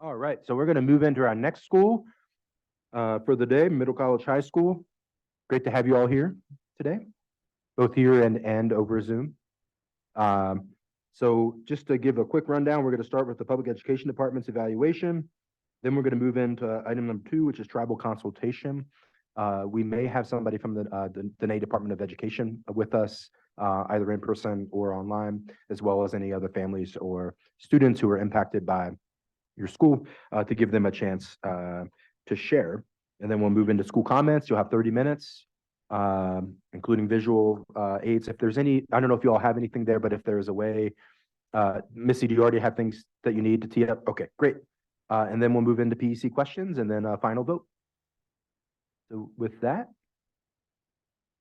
All right, so we're going to move into our next school for the day, Middle College High School. Great to have you all here today, both here and over Zoom. So just to give a quick rundown, we're going to start with the Public Education Department's evaluation. Then we're going to move into item number 2, which is tribal consultation. We may have somebody from the Dene Department of Education with us, either in person or online, as well as any other families or students who are impacted by your school, to give them a chance to share. And then we'll move into school comments. You'll have 30 minutes, including visual aids. If there's any, I don't know if you all have anything there, but if there's a way, Missy, do you already have things that you need to tee up? Okay, great. And then we'll move into PEC questions and then a final vote. So with that,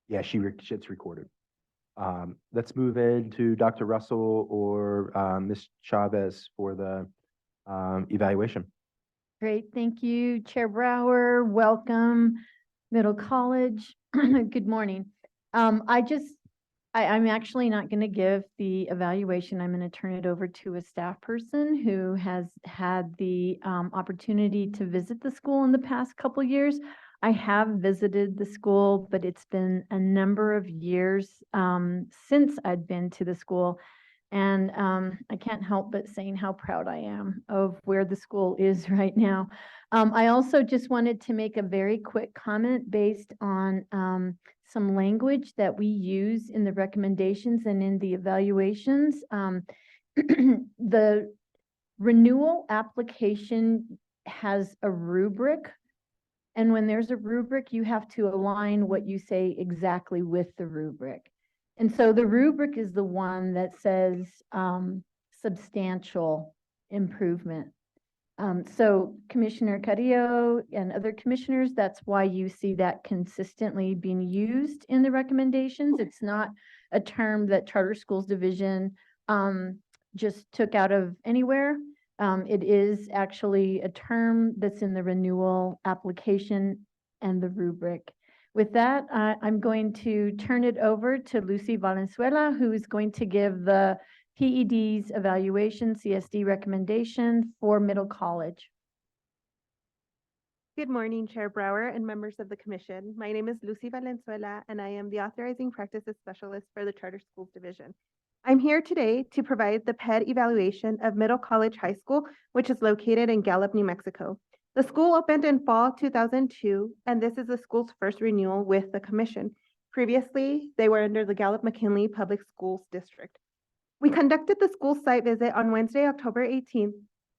yeah, it's recorded. Let's move into Dr. Russell or Ms. Chavez for the evaluation. Great, thank you, Chair Brower. Welcome, Middle College. Good morning. I'm actually not going to give the evaluation. I'm going to turn it over to a staff person who has had the opportunity to visit the school in the past couple years. I have visited the school, but it's been a number of years since I'd been to the school. And I can't help but saying how proud I am of where the school is right now. I also just wanted to make a very quick comment based on some language that we use in the recommendations and in the evaluations. The renewal application has a rubric. And when there's a rubric, you have to align what you say exactly with the rubric. And so the rubric is the one that says substantial improvement. So Commissioner Carrillo and other commissioners, that's why you see that consistently being used in the recommendations. It's not a term that Charter Schools Division just took out of anywhere. It is actually a term that's in the renewal application and the rubric. With that, I'm going to turn it over to Lucy Valenzuela, who is going to give the PED's evaluation CSD recommendation for Middle College. Good morning, Chair Brower and members of the Commission. My name is Lucy Valenzuela, and I am the Authorizing Practices Specialist for the Charter Schools Division. I'm here today to provide the PED evaluation of Middle College High School, which is located in Gallup, New Mexico. The school opened in fall 2002, and this is the school's first renewal with the Commission. Previously, they were under the Gallup-McKinley Public Schools District. We conducted the school site visit on Wednesday, October 18,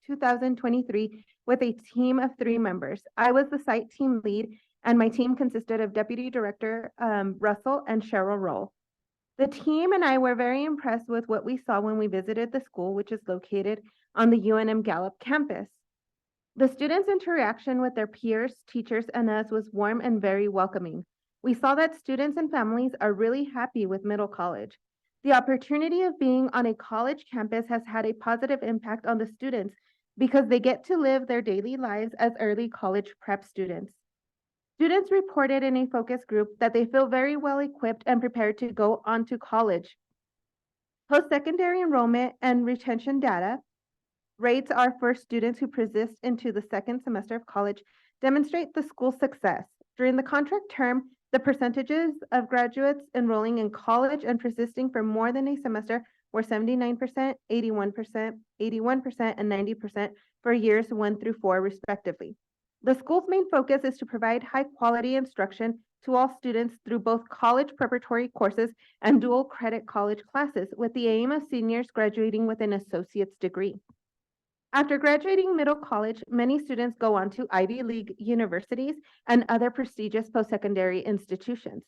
2023, with a team of 3 members. I was the site team lead, and my team consisted of Deputy Director Russell and Cheryl Roll. The team and I were very impressed with what we saw when we visited the school, which is located on the UNM Gallup campus. The students' interaction with their peers, teachers, and us was warm and very welcoming. We saw that students and families are really happy with Middle College. The opportunity of being on a college campus has had a positive impact on the students because they get to live their daily lives as early college prep students. Students reported in a focus group that they feel very well equipped and prepared to go on to college. Post-secondary enrollment and retention data rates are for students who persist into the second semester of college demonstrate the school's success. During the contract term, the percentages of graduates enrolling in college and persisting for more than a semester were 79%, 81%, 81%, and 90% for years 1 through 4, respectively. The school's main focus is to provide high-quality instruction to all students through both college preparatory courses and dual credit college classes, with the aim of seniors graduating with an associate's degree. After graduating Middle College, many students go on to Ivy League universities and other prestigious post-secondary institutions.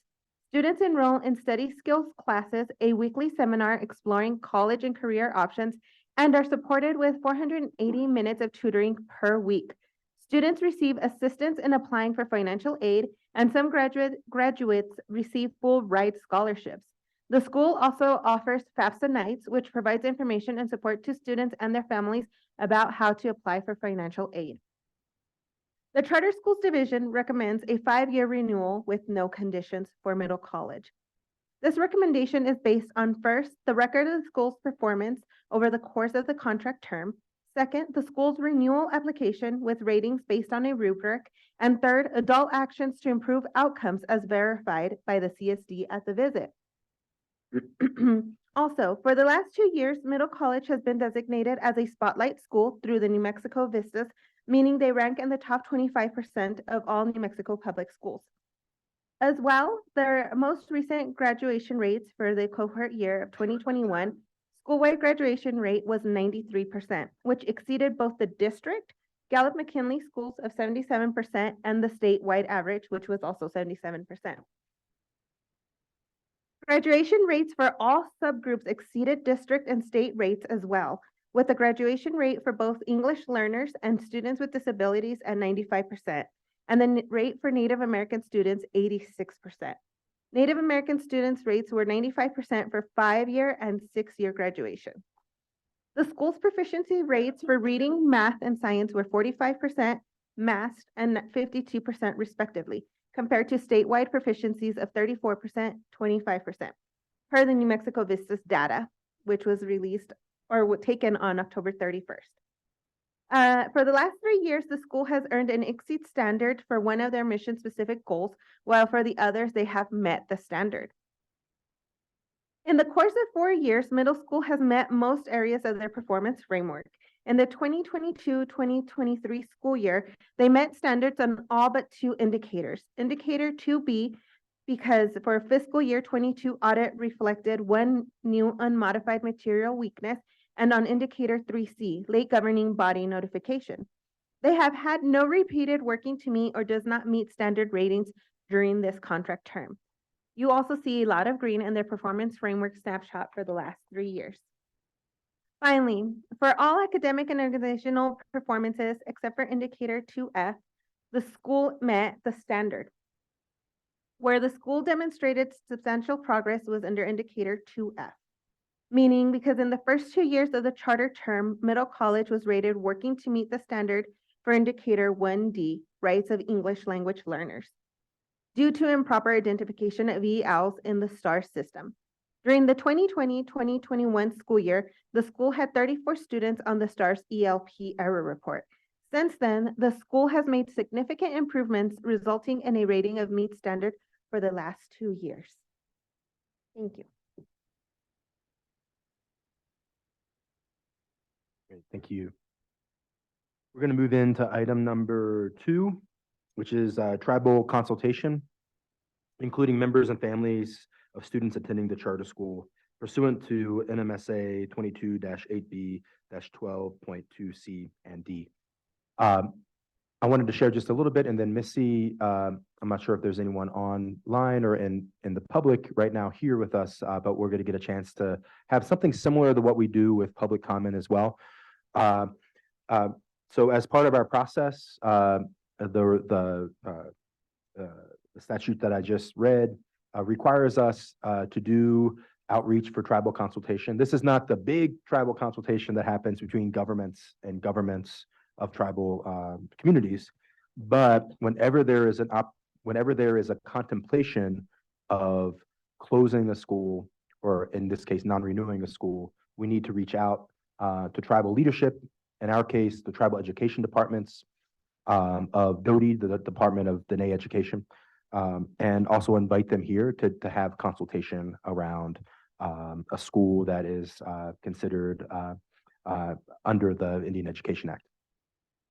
Students enroll in study skills classes, a weekly seminar exploring college and career options, and are supported with 480 minutes of tutoring per week. Students receive assistance in applying for financial aid, and some graduates receive full ride scholarships. The school also offers FAFSA nights, which provides information and support to students and their families about how to apply for financial aid. The Charter Schools Division recommends a 5-year renewal with no conditions for Middle College. This recommendation is based on, first, the record of the school's performance over the course of the contract term, Second, the school's renewal application with ratings based on a rubric. And third, adult actions to improve outcomes as verified by the CSD at the visit. Also, for the last 2 years, Middle College has been designated as a spotlight school through the New Mexico Vistas, meaning they rank in the top 25% of all New Mexico public schools. As well, their most recent graduation rates for the cohort year of 2021, school-wide graduation rate was 93%, which exceeded both the district, Gallup-McKinley schools of 77%, and the statewide average, which was also 77%. Graduation rates for all subgroups exceeded district and state rates as well, with a graduation rate for both English learners and students with disabilities at 95%, and the rate for Native American students, 86%. Native American students' rates were 95% for 5-year and 6-year graduation. The school's proficiency rates for reading, math, and science were 45%, math, and 52% respectively, compared to statewide proficiencies of 34%, 25%, per the New Mexico Vistas data, which was released or taken on October 31st. For the last 3 years, the school has earned an exceed standard for one of their mission-specific goals, while for the others, they have met the standard. In the course of 4 years, middle school has met most areas of their performance framework. In the 2022-2023 school year, they met standards on all but 2 indicators. Indicator 2B, because for fiscal year 22 audit reflected 1 new unmodified material weakness, and on indicator 3C, late governing body notification. They have had no repeated working to meet or does not meet standard ratings during this contract term. You also see a lot of green in their performance framework snapshot for the last 3 years. Finally, for all academic and organizational performances except for indicator 2F, the school met the standard. Where the school demonstrated substantial progress was under indicator 2F. Meaning because in the first 2 years of the charter term, Middle College was rated working to meet the standard for indicator 1D, rights of English language learners, due to improper identification of ELs in the STAR system. During the 2020-2021 school year, the school had 34 students on the STARS ELP error report. Since then, the school has made significant improvements, resulting in a rating of meet standard for the last 2 years. Thank you. Great, thank you. We're going to move into item number 2, which is tribal consultation, including members and families of students attending the charter school pursuant to NMSA 22-8B-12.2C and D. I wanted to share just a little bit, and then Missy, I'm not sure if there's anyone online or in the public right now here with us, but we're going to get a chance to have something similar to what we do with public comment as well. So as part of our process, the statute that I just read requires us to do outreach for tribal consultation. This is not the big tribal consultation that happens between governments and governments of tribal communities, but whenever there is a contemplation of closing a school, or in this case, non-renewing a school, we need to reach out to tribal leadership. In our case, the tribal education departments of DOTI, the Department of Dene Education, and also invite them here to have consultation around a school that is considered under the Indian Education Act,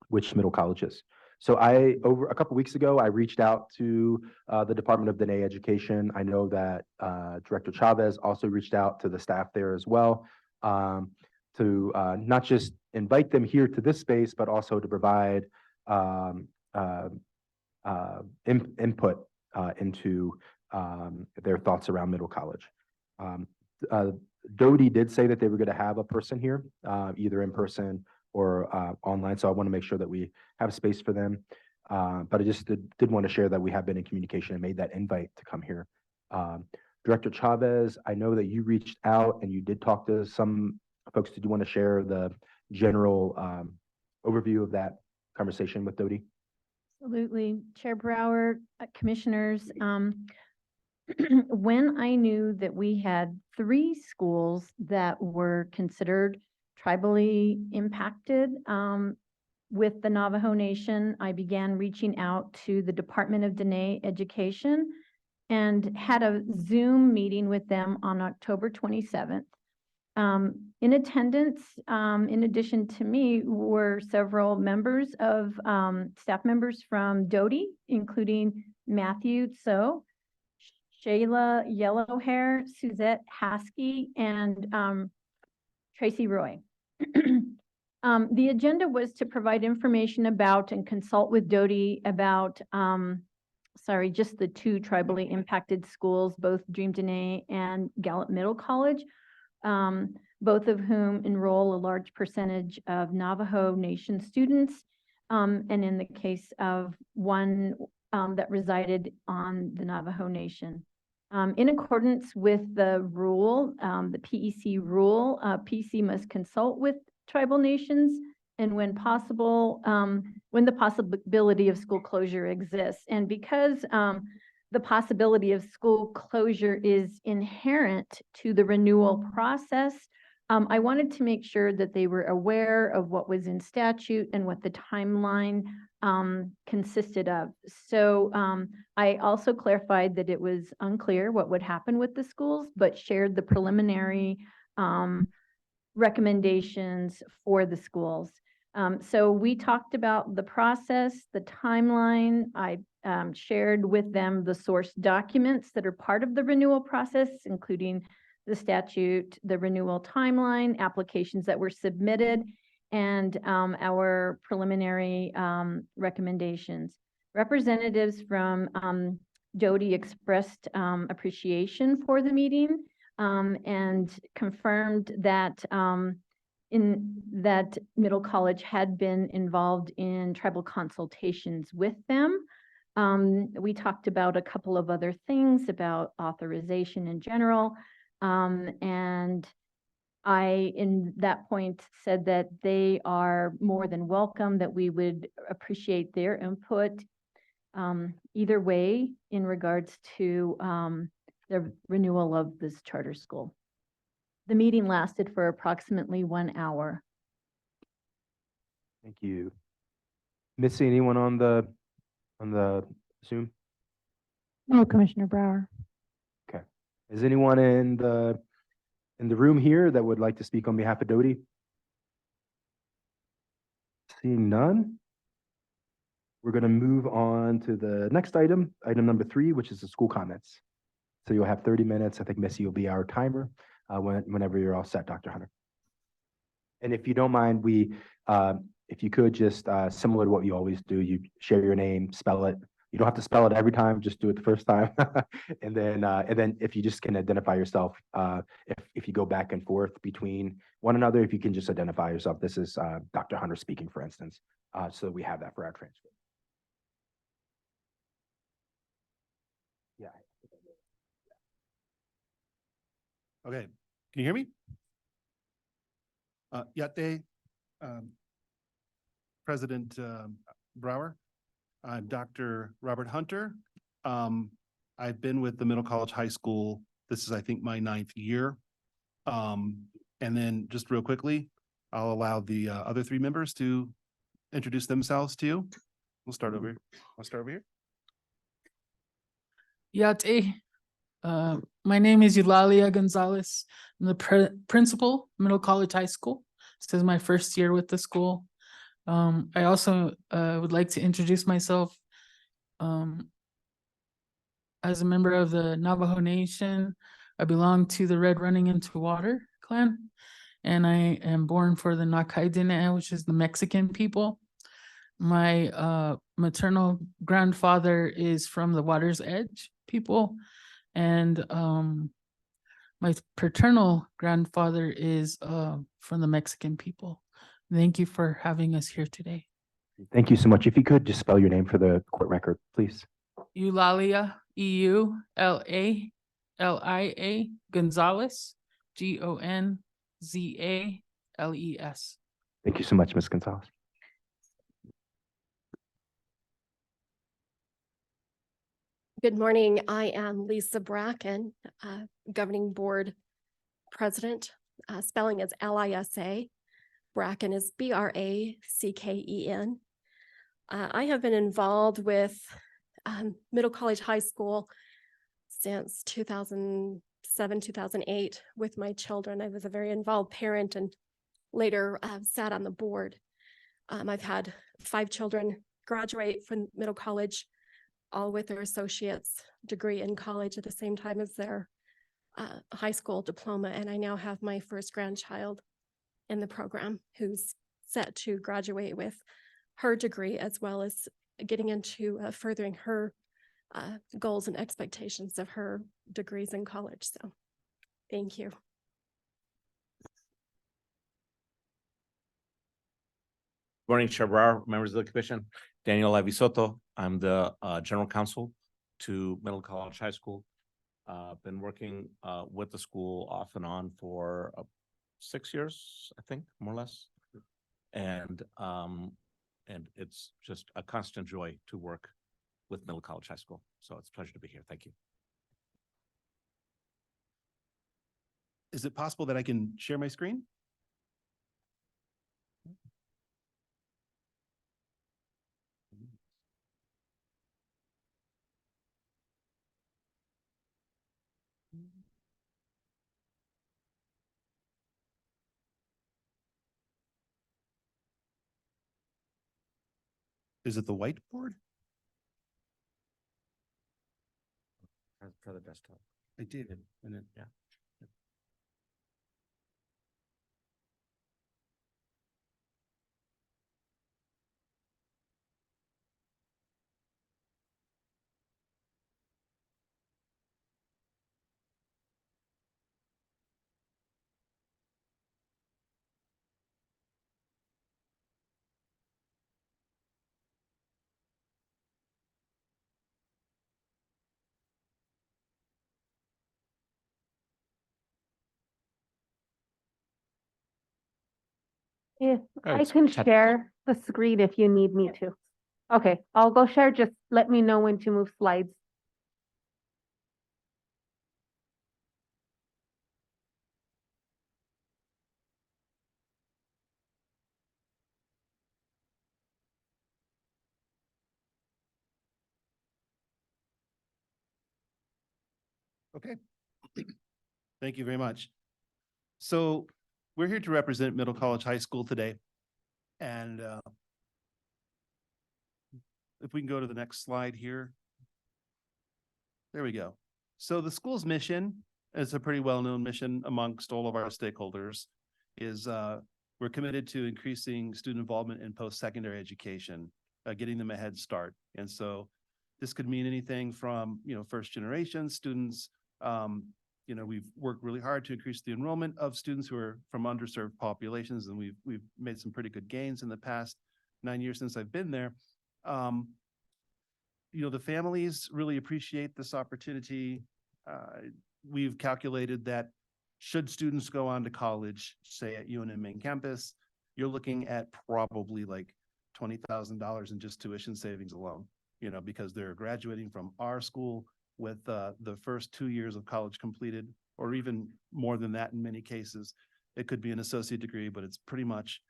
which Middle College is. So over a couple weeks ago, I reached out to the Department of Dene Education. I know that Director Chavez also reached out to the staff there as well, to not just invite them here to this space, but also to provide input into their thoughts around Middle College. DOTI did say that they were going to have a person here, either in person or online, so I want to make sure that we have space for them. But I just did want to share that we have been in communication and made that invite to come here. Director Chavez, I know that you reached out and you did talk to some folks. Did you want to share the general overview of that conversation with DOTI? Absolutely. Chair Brower, commissioners, when I knew that we had 3 schools that were considered tribally impacted. With the Navajo Nation, I began reaching out to the Department of Dene Education and had a Zoom meeting with them on October 27th. In attendance, in addition to me, were several members of staff members from Doty, including Matthew So, Shayla Yellowhair, Suzette Haskey, and Tracy Roy. The agenda was to provide information about and consult with Doty about, just the two tribally impacted schools, both Dream Dene and Gallup Middle College, both of whom enroll a large percentage of Navajo Nation students, and in the case of one that resided on the Navajo Nation. In accordance with the rule, the PEC rule, PEC must consult with tribal nations and when possible, when the possibility of school closure exists. And because the possibility of school closure is inherent to the renewal process, I wanted to make sure that they were aware of what was in statute and what the timeline consisted of. So I also clarified that it was unclear what would happen with the schools, but shared the preliminary recommendations for the schools. So we talked about the process, the timeline. I shared with them the source documents that are part of the renewal process, including the statute, the renewal timeline, applications that were submitted, and our preliminary recommendations. Representatives from Doty expressed appreciation for the meeting and confirmed that that Middle College had been involved in tribal consultations with them. We talked about a couple of other things about authorization in general. And I, in that point, said that they are more than welcome, that we would appreciate their input either way in regards to the renewal of this charter school. The meeting lasted for approximately 1 hour. Thank you. Missy, anyone on the Zoom? No, Commissioner Brower. Okay. Is anyone in the room here that would like to speak on behalf of Doty? Seeing none, we're going to move on to the next item, item number 3, which is the school comments. So you'll have 30 minutes. I think Missy will be our timer whenever you're all set, Dr. Hunter. And if you don't mind, if you could just, similar to what you always do, you share your name, spell it. You don't have to spell it every time, just do it the first time. And then if you just can identify yourself, if you go back and forth between one another, if you can just identify yourself. This is Dr. Hunter speaking, for instance, so that we have that for our transcript. Yeah. Okay, can you hear me? Yate, President Brower. I'm Dr. Robert Hunter. I've been with the Middle College High School. This is, I think, my 9th year. And then just real quickly, I'll allow the other 3 members to introduce themselves to you. We'll start over here. I'll start over here. Yate. My name is Eulalia Gonzalez. I'm the principal, Middle College High School. This is my first year with the school. I also would like to introduce myself as a member of the Navajo Nation. I belong to the Red Running Into Water clan, and I am born for the Nakai Dene, which is the Mexican people. My maternal grandfather is from the Water's Edge people, and my paternal grandfather is from the Mexican people. Thank you for having us here today. Thank you so much. If you could just spell your name for the court record, please. Eulalia, E-U-L-A-L-I-A, Gonzalez, G-O-N-Z-A-L-E-S. Thank you so much, Ms. Gonzalez. Good morning. I am Lisa Bracken, Governing Board President. Spelling is Lisa. Bracken is Bracken. I have been involved with Middle College High School since 2007, 2008 with my children. I was a very involved parent and later sat on the board. I've had 5 children graduate from Middle College, all with their associate's degree in college at the same time as their high school diploma. And I now have my first grandchild in the program who's set to graduate with her degree, as well as getting into furthering her goals and expectations of her degrees in college. So thank you. Morning, Chair Brower, members of the commission. Daniel Avisoto. I'm the general counsel to Middle College High School. Been working with the school off and on for 6 years, I think, more or less. And it's just a constant joy to work with Middle College High School. So it's a pleasure to be here. Thank you. Is it possible that I can share my screen? Is it the whiteboard? For the desktop. I did, and then, Yeah. If Oh, I it's can chat- share the screen if you need me to. Okay, I'll go share. Just let me know when to move slides. okay. Thank you very much. So we're here to represent Middle College High School today. And if we can go to the next slide here. There we go. So the school's mission is a pretty well-known mission amongst all of our stakeholders, is we're committed to increasing student involvement in post-secondary education, getting them a head start. And so this could mean anything from, first generation students. We've worked really hard to increase the enrollment of students who are from underserved populations, and we've made some pretty good gains in the past 9 years since I've been there. The families really appreciate this opportunity. We've calculated that should students go on to college, say at UNM main campus, you're looking at probably like $20,000 in just tuition savings alone, because they're graduating from our school with the first 2 years of college completed, or even more than that in many cases. It could be an associate degree, but it's pretty much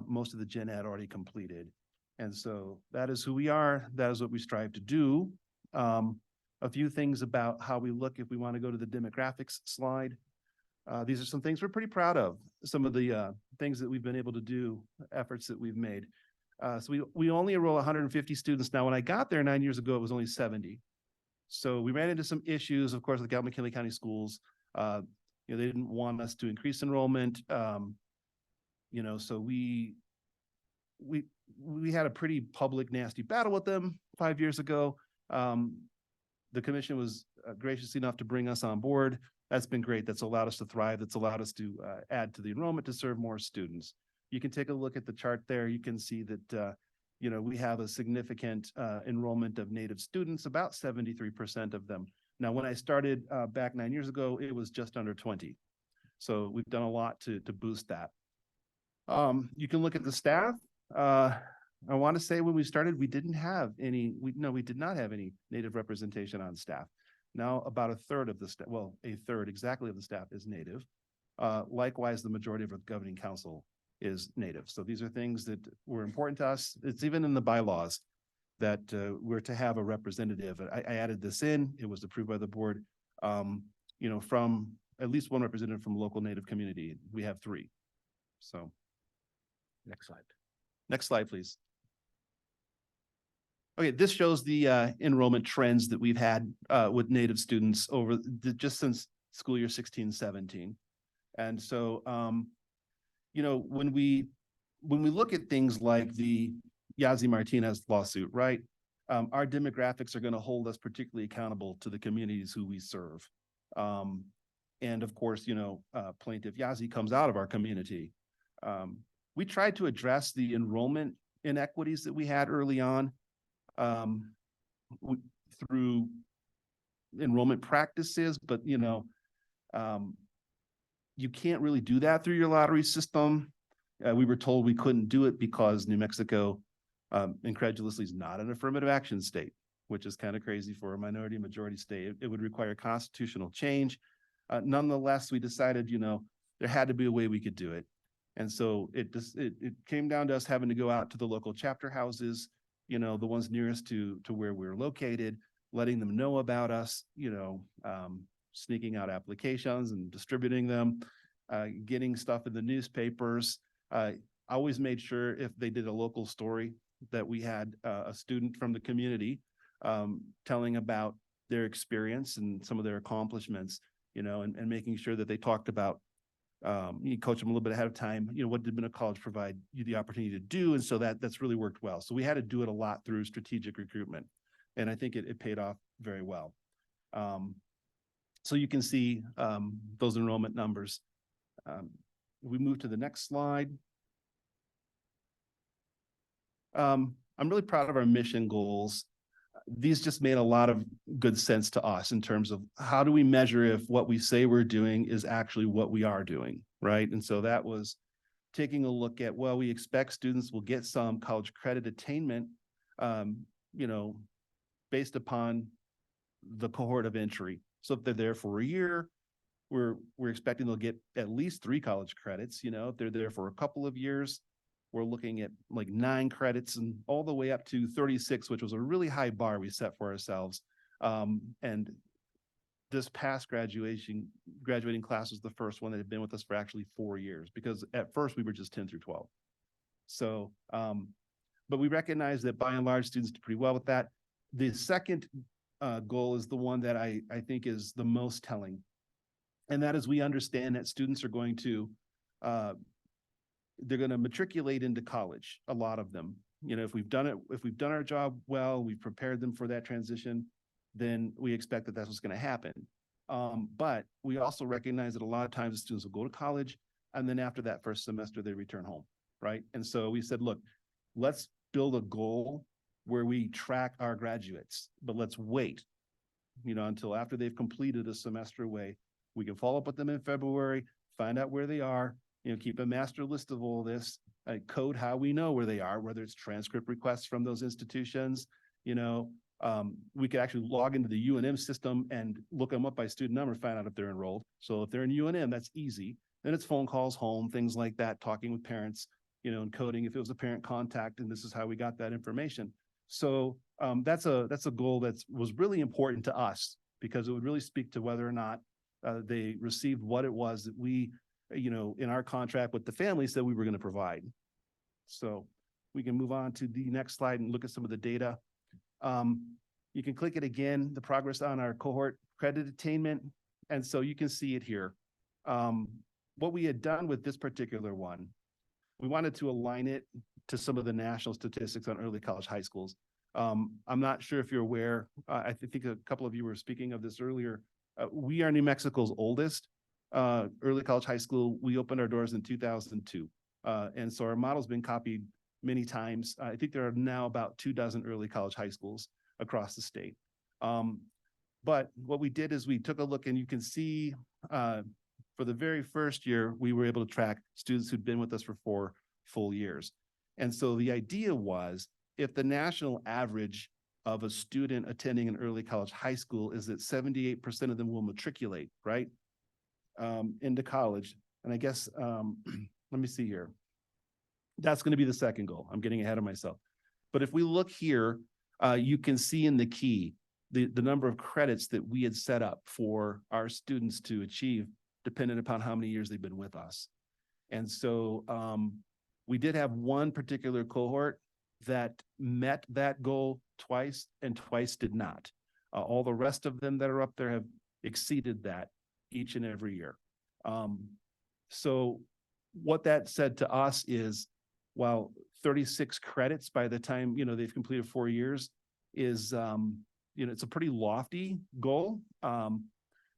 most of the gen ed already completed. And so that is who we are. That is what we strive to do. A few things about how we look if we want to go to the demographics slide. These are some things we're pretty proud of. Some of the things that we've been able to do, efforts that we've made. So we only enroll 150 students. Now, when I got there 9 years ago, it was only 70. So we ran into some issues, of course, with McKinley County Schools. They didn't want us to increase enrollment. So we had a pretty public, nasty battle with them 5 years ago. The commission was gracious enough to bring us on board. That's been great. That's allowed us to thrive. That's allowed us to add to the enrollment to serve more students. You can take a look at the chart there. You can see that, we have a significant enrollment of Native students, about 73% of them. Now, when I started back 9 years ago, it was just under 20. So we've done a lot to boost that. You can look at the staff. I want to say when we started, we did not have any Native representation on staff. Now about a third of the staff, well, a third exactly of the staff is Native. Likewise, the majority of our governing council is Native. So these are things that were important to us. It's even in the bylaws that we're to have a representative. I added this in, it was approved by the board, from at least one representative from local Native community. We have 3. So Next slide. next slide, please. Okay, this shows the enrollment trends that we've had with Native students over just since school year 16-17. And so, when we look at things like the Yazzie Martinez lawsuit, right? Our demographics are going to hold us particularly accountable to the communities who we serve. And of course, plaintiff Yazzie comes out of our community. We tried to address the enrollment inequities that we had early on through enrollment practices, but you can't really do that through your lottery system. We were told we couldn't do it because New Mexico incredulously is not an affirmative action state, which is kind of crazy for a minority majority state. It would require constitutional change. Nonetheless, we decided, there had to be a way we could do it. And so it came down to us having to go out to the local chapter houses, the ones nearest to where we're located, letting them know about us, sneaking out applications and distributing them, getting stuff in the newspapers. I always made sure if they did a local story that we had a student from the community telling about their experience and some of their accomplishments, and making sure that they talked about, you coach them a little bit ahead of time, what did Middle College provide you the opportunity to do? And so that's really worked well. So we had to do it a lot through strategic recruitment. And I think it paid off very well. So you can see those enrollment numbers. We move to the next slide. I'm really proud of our mission goals. These just made a lot of good sense to us in terms of how do we measure if what we say we're doing is actually what we are doing, right? And so that was taking a look at, well, we expect students will get some college credit attainment, based upon the cohort of entry. So if they're there for a year, we're expecting they'll get at least 3 college credits. If they're there for a couple of years, we're looking at like 9 credits and all the way up to 36, which was a really high bar we set for ourselves. And this past graduating class was the first one that had been with us for actually 4 years, because at first we were just 10 through 12. So, but we recognize that by and large students do pretty well with that. The second goal is the one that I think is the most telling. And that is, we understand that students are going to, they're going to matriculate into college, a lot of them. If we've done our job well, we've prepared them for that transition, then we expect that that's what's going to happen. But we also recognize that a lot of times the students will go to college, and then after that first semester, they return home, right? And so we said, look, let's build a goal where we track our graduates, but let's wait, until after they've completed a semester away. We can follow up with them in February, find out where they are, keep a master list of all this, code how we know where they are, whether it's transcript requests from those institutions. We could actually log into the UNM system and look them up by student number, find out if they're enrolled. So if they're in UNM, that's easy. Then it's phone calls home, things like that, talking with parents, and coding if it was a parent contact, and this is how we got that information. So that's a goal that was really important to us, because it would really speak to whether or not they received what it was that we, in our contract with the family said we were going to provide. So we can move on to the next slide and look at some of the data. You can click it again, the progress on our cohort credit attainment. And so you can see it here. What we had done with this particular one, we wanted to align it to some of the national statistics on early college high schools. I'm not sure if you're aware, I think a couple of you were speaking of this earlier. We are New Mexico's oldest early college high school. We opened our doors in 2002. And so our model's been copied many times. I think there are now about 24 early college high schools across the state. But what we did is we took a look, and you can see for the very first year, we were able to track students who'd been with us for 4 full years. And so the idea was, if the national average of a student attending an early college high school is that 78% of them will matriculate, right, into college. And I guess, let me see here. That's going to be the second goal. I'm getting ahead of myself. But if we look here, you can see in the key, the number of credits that we had set up for our students to achieve, depending upon how many years they've been with us. And so we did have one particular cohort that met that goal twice and twice did not. All the rest of them that are up there have exceeded that each and every year. So what that said to us is, while 36 credits by the time, they've completed 4 years is, it's a pretty lofty goal. And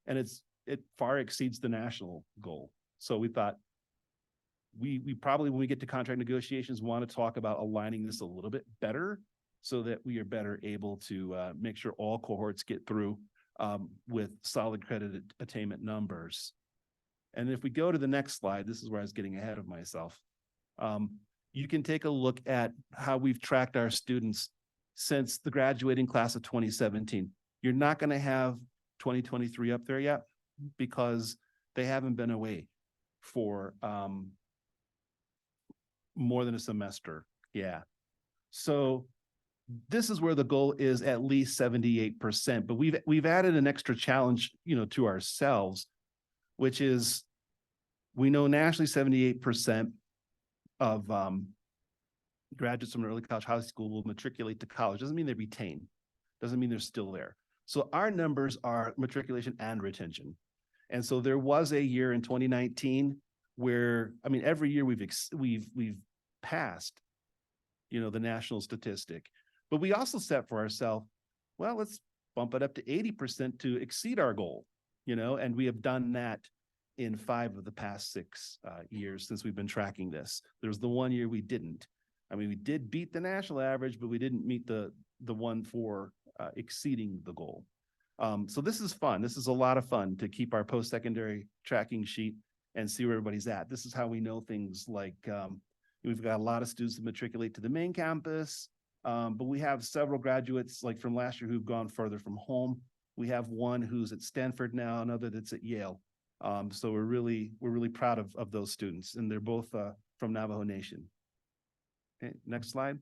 it far exceeds the national goal. So we thought we probably, when we get to contract negotiations, want to talk about aligning this a little bit better so that we are better able to make sure all cohorts get through with solid credit attainment numbers. And if we go to the next slide, this is where I was getting ahead of myself. You can take a look at how we've tracked our students since the graduating class of 2017. You're not going to have 2023 up there yet because they haven't been away for more than a semester. Yeah. So this is where the goal is at least 78%, but we've added an extra challenge, to ourselves, which is, we know nationally 78% of graduates from an early college high school will matriculate to college. Doesn't mean they retain, doesn't mean they're still there. So our numbers are matriculation and retention. And so there was a year in 2019 where, every year we've passed, the national statistic, but we also set for ourselves, well, let's bump it up to 80% to exceed our goal, and we have done that in 5 of the past 6 years since we've been tracking this. There's the 1 year we didn't. We did beat the national average, but we didn't meet the one for exceeding the goal. So this is fun. This is a lot of fun to keep our post-secondary tracking sheet and see where everybody's at. This is how we know things like we've got a lot of students that matriculate to the main campus, but we have several graduates like from last year who've gone further from home. We have one who's at Stanford now, another that's at Yale. So we're really proud of those students, and they're both from Navajo Nation. Okay, next slide.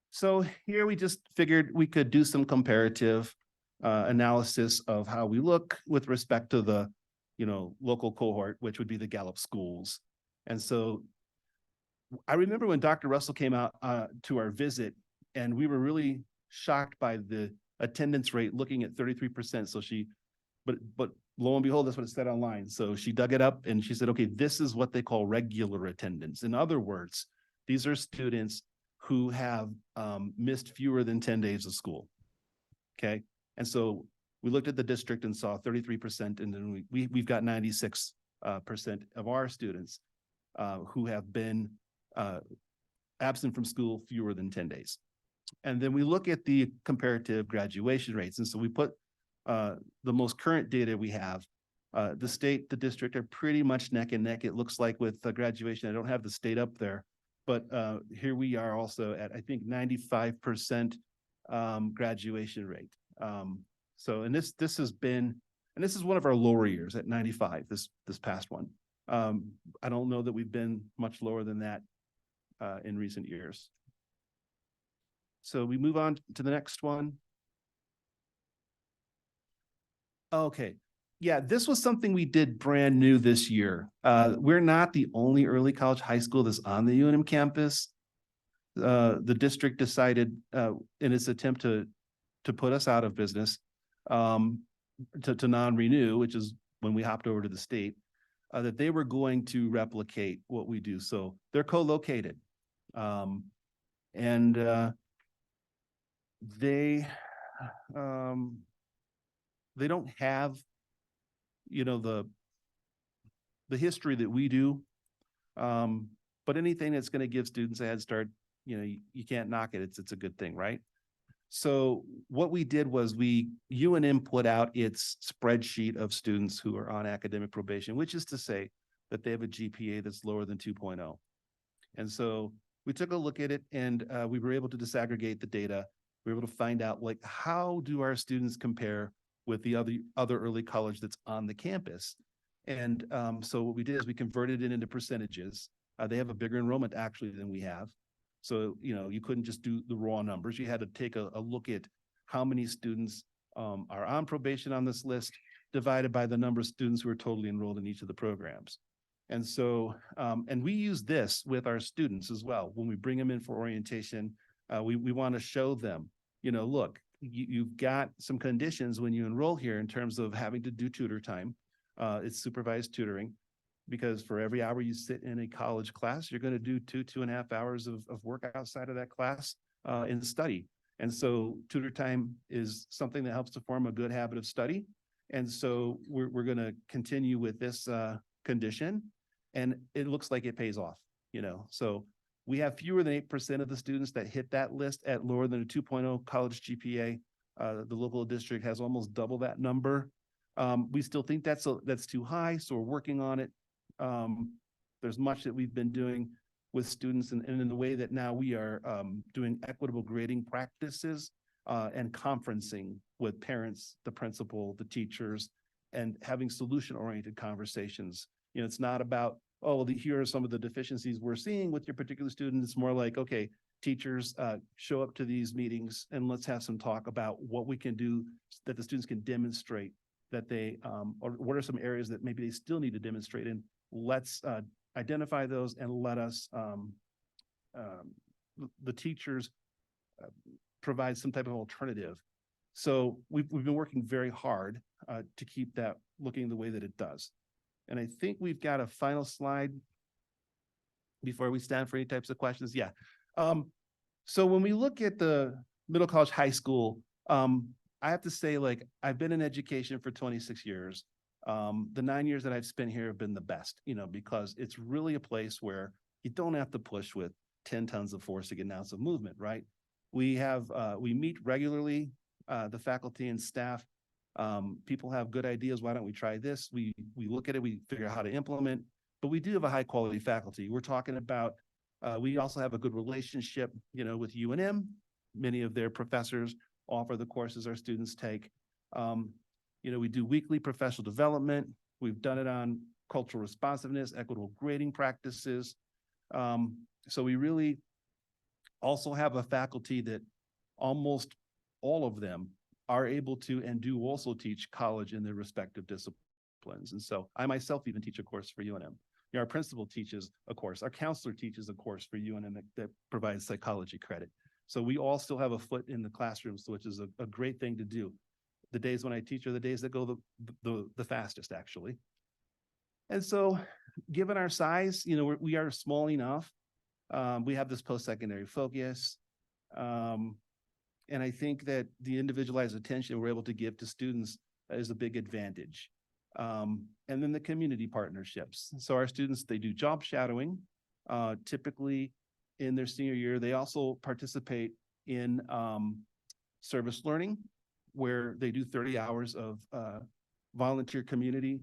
So here we just figured we could do some comparative analysis of how we look with respect to the, local cohort, which would be the Gallup schools. And so I remember when Dr. Russell came out to our visit, and we were really shocked by the attendance rate, looking at 33%. So but lo and behold, that's what it said online. So she dug it up and she said, okay, this is what they call regular attendance. In other words, these are students who have missed fewer than 10 days of school. Okay. And so we looked at the district and saw 33%, and then we've got 96% of our students who have been absent from school fewer than 10 days. And then we look at the comparative graduation rates. And so we put the most current data we have. The state, the district are pretty much neck and neck. It looks like with graduation, I don't have the state up there, but here we are also at, I think, 95% graduation rate. So, and this has been, and this is one of our lower years at 95, this past one. I don't know that we've been much lower than that in recent years. So we move on to the next one. Okay. Yeah, this was something we did brand new this year. We're not the only early college high school that's on the UNM campus. The district decided in its attempt to put us out of business, to non-renew, which is when we hopped over to the state, that they were going to replicate what we do. So they're co-located. And they don't have, the history that we do, but anything that's going to give students a head start, you can't knock it. It's a good thing, right? So what we did was UNM put out its spreadsheet of students who are on academic probation, which is to say that they have a GPA that's lower than 2.0. And so we took a look at it, and we were able to disaggregate the data. We were able to find out, like, how do our students compare with the other early college that's on the campus. And so what we did is we converted it into percentages. They have a bigger enrollment actually than we have. So, you know, you couldn't just do the raw numbers. You had to take a look at how many students are on probation on this list divided by the number of students who are totally enrolled in each of the programs. And so, and we use this with our students as well. When we bring them in for orientation, we want to show them, you know, look, you've got some conditions when you enroll here in terms of having to do tutor time. It's supervised tutoring, because for every hour you sit in a college class, you're going to do 2.5 hours of work outside of that class in study. And so tutor time is something that helps to form a good habit of study. And so we're going to continue with this condition, and it looks like it pays off, you know. So we have fewer than 8% of the students that hit that list at lower than a 2.0 college GPA. The local district has almost double that number. We still think that's too high, so we're working on it. There's much that we've been doing with students, and in the way that now we are doing equitable grading practices and conferencing with parents, the principal, the teachers, and having solution-oriented conversations. You know, it's not about, oh, well, here are some of the deficiencies we're seeing with your particular student. It's more like, okay, teachers, show up to these meetings and let's have some talk about what we can do that the students can demonstrate that they, or what are some areas that maybe they still need to demonstrate in. Let's identify those and let us, the teachers, provide some type of alternative. So we've been working very hard to keep that looking the way that it does. And I think we've got a final slide before we stand for any types of questions. Yeah. So when we look at the middle college, high school, I have to say, like, I've been in education for 26 years. The 9 years that I've spent here have been the best, you know, because it's really a place where you don't have to push with 10 tons of force to get an ounce of movement, right? We have, we meet regularly, the faculty and staff. People have good ideas. Why don't we try this? We look at it, we figure out how to implement, but we do have a high quality faculty. We're talking about, we also have a good relationship, you know, with UNM. Many of their professors offer the courses our students take. You know, we do weekly professional development. We've done it on cultural responsiveness, equitable grading practices. So we really also have a faculty that almost all of them are able to and do also teach college in their respective disciplines. And so I myself even teach a course for UNM. You know, our principal teaches a course, our counselor teaches a course for UNM that provides psychology credit. So we all still have a foot in the classrooms, which is a great thing to do. The days when I teach are the days that go the fastest, actually. And so given our size, you know, we are small enough. We have this post-secondary focus. And I think that the individualized attention we're able to give to students is a big advantage. And then the community partnerships. So our students, they do job shadowing, typically in their senior year. They also participate in service learning, where they do 30 hours of volunteer community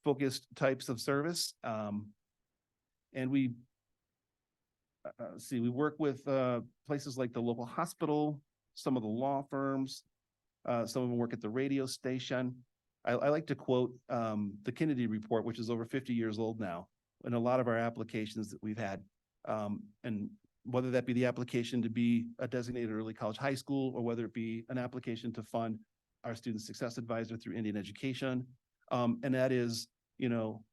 focused types of service. And we we work with places like the local hospital, some of the law firms, some of them work at the radio station. I like to quote the Kennedy report, which is over 50 years old now, and a lot of our applications that we've had, and whether that be the application to be a designated early college high school, or whether it be an application to fund our student success advisor through Indian Education. And that is, you know,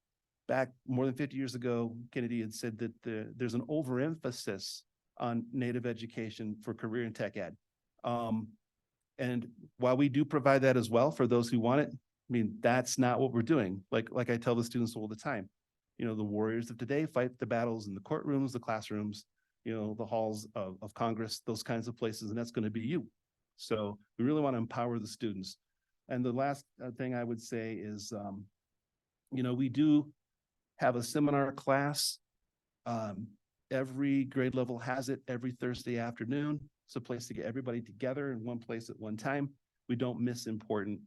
back more than 50 years ago, Kennedy had said that there's an overemphasis on Native education for career and tech ed. And while we do provide that as well for those who want it, I mean, that's not what we're doing. Like I tell the students all the time, you know, the warriors of today fight the battles in the courtrooms, the classrooms, you know, the halls of Congress, those kinds of places, and that's going to be you. So we really want to empower the students. And the last thing I would say is, you know, we do have a seminar class. Every grade level has it every Thursday afternoon. It's a place to get everybody together in one place at one time. We don't miss important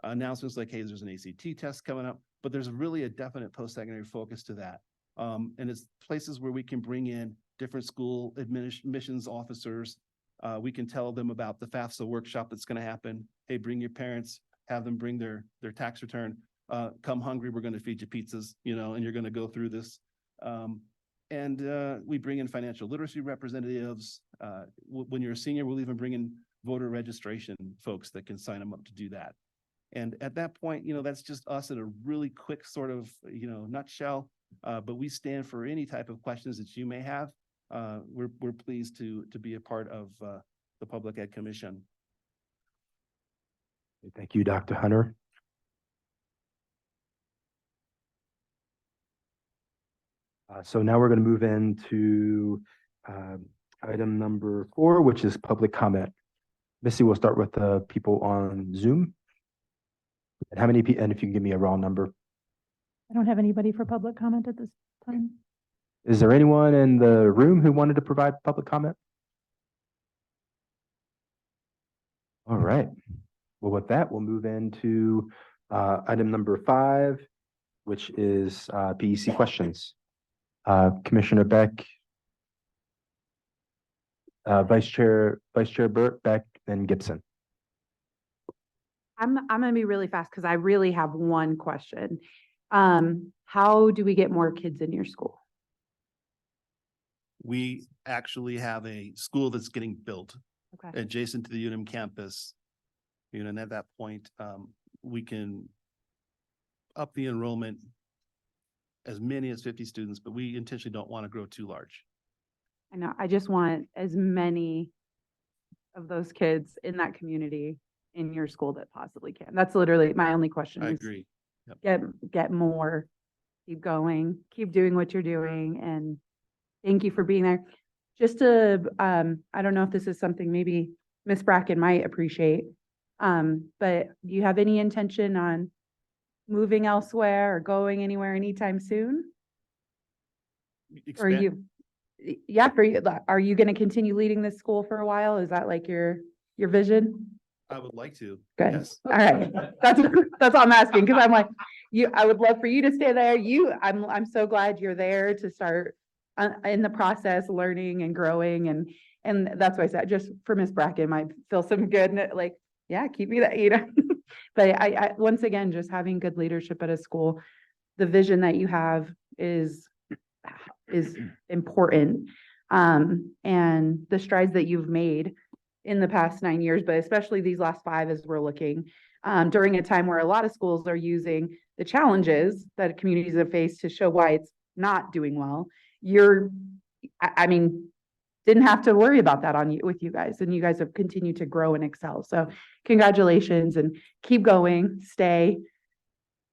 announcements like, hey, there's an ACT test coming up, but there's really a definite post-secondary focus to that. And it's places where we can bring in different school admissions officers. We can tell them about the FAFSA workshop that's going to happen. Hey, bring your parents, have them bring their tax return. Come hungry, we're going to feed you pizzas, you know, and you're going to go through this. We bring in financial literacy representatives. When you're a senior, we'll even bring in voter registration folks that can sign them up to do that. And at that point, that's just us in a really quick sort of, nutshell. But we stand for any type of questions that you may have. We're pleased to be a part of the Public Ed Commission. Thank you, Dr. Hunter. So now we're going to move into item number 4, which is public comment. Missy, we'll start with the people on Zoom. And how many and if you can give me a raw number. I don't have anybody for public comment at this time. Is there anyone in the room who wanted to provide public comment? All right. Well, with that, we'll move into item number 5, which is PEC questions. Commissioner Beck, Vice Chair Burt, Beck, and Gibson. I'm gonna be really fast because I really have one question. How do we get more kids in your school? We actually have a school that's getting built Okay. adjacent to the UNM campus. And at that point, we can up the enrollment as many as 50 students, but we intentionally don't want to grow too large. I know, I just want as many of those kids in that community in your school that possibly can. That's literally my only question. I is agree. Get more, keep going, keep doing what you're doing, and thank you for being there. Just to, I don't know if this is something maybe Ms. Bracken might appreciate, but do you have any intention on moving elsewhere or going anywhere anytime soon? Or Expand- yeah, for you, are you going to continue leading this school for a while? Is that like your vision? I would like to. Good. Yes. All right. That's all I'm asking, because I'm like, I would love for you to stay there. I'm so glad you're there to start in the process, learning and growing. And that's why I said, just for Ms. Bracken, might feel some good, like, yeah, keep me that, But I once again, just having good leadership at a school, the vision that you have is important. And the strides that you've made in the past 9 years, but especially these last 5 as we're looking, during a time where a lot of schools are using the challenges that communities have faced to show why it's not doing well. I mean, didn't have to worry about that with you guys, and you guys have continued to grow and excel. So congratulations, and keep going, stay.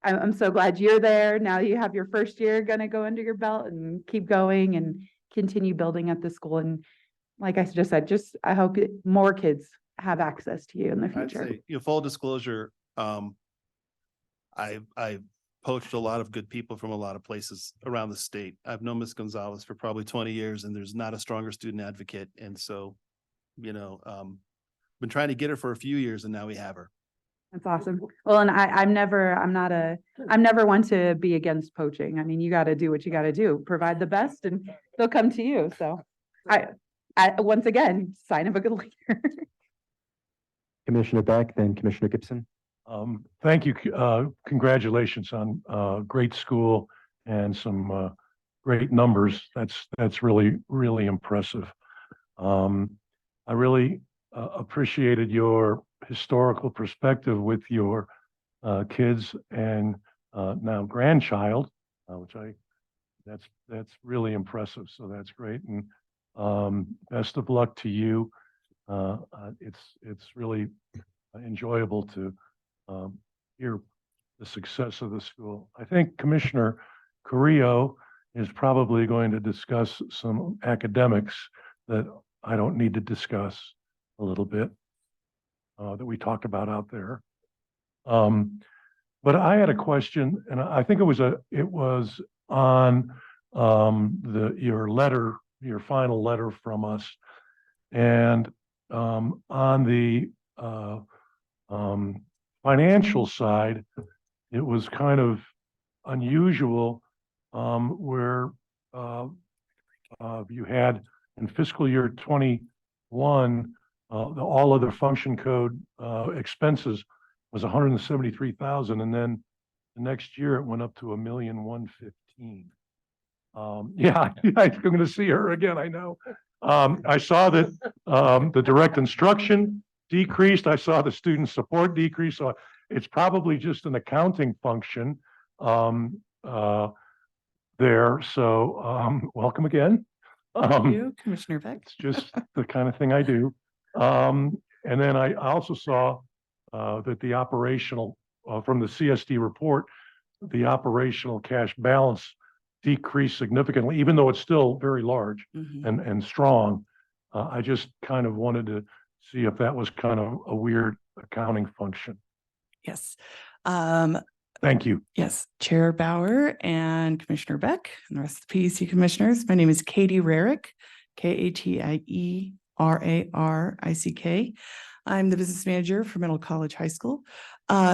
I'm so glad you're there. Now you have your first year gonna go under your belt, and keep going and continue building at the school. And like I just said, I hope more kids have access to you in the I'd future. say, full disclosure, I've poached a lot of good people from a lot of places around the state. I've known Ms. Gonzalez for probably 20 years, and there's not a stronger student advocate. And so, been trying to get her for a few years, and now we have her. That's awesome. Well, and I'm never one to be against poaching. I mean, you got to do what you got to do, provide the best, and they'll come to you. So I once again, sign of a good leader. Commissioner Beck, then Commissioner Gibson. Thank you. Congratulations on great school and some great numbers. That's really, really impressive. I really appreciated your historical perspective with your kids and now grandchild, which that's really impressive. So that's great. And best of luck to you. It's really enjoyable to hear the success of the school. I think Commissioner Carrillo is probably going to discuss some academics that I don't need to discuss a little bit that we talked about out there. But I had a question, and I think it was on your final letter from us, and on the financial side, it was kind of unusual where you had in fiscal year 21, the all other function code expenses was 173,000, and then the next year it went up to $1,115,000. Yeah, I'm gonna see her again, I know. I saw that, the direct instruction decreased. I saw the student support decrease, so it's probably just an accounting function, there. So, welcome again. You, Commissioner Beck. It's just the kind of thing I do. And then I also saw, that the operational, from the CSD report, the operational cash balance decreased significantly, even though it's still very large Mhm. and strong. I just kind of wanted to see if that was kind of a weird accounting function. Yes. Thank you. Yes, Chair Bauer and Commissioner Beck and the rest of the PEC commissioners. My name is Katie Rarick, Katie-Rarick. I'm the business manager for Middle College High School.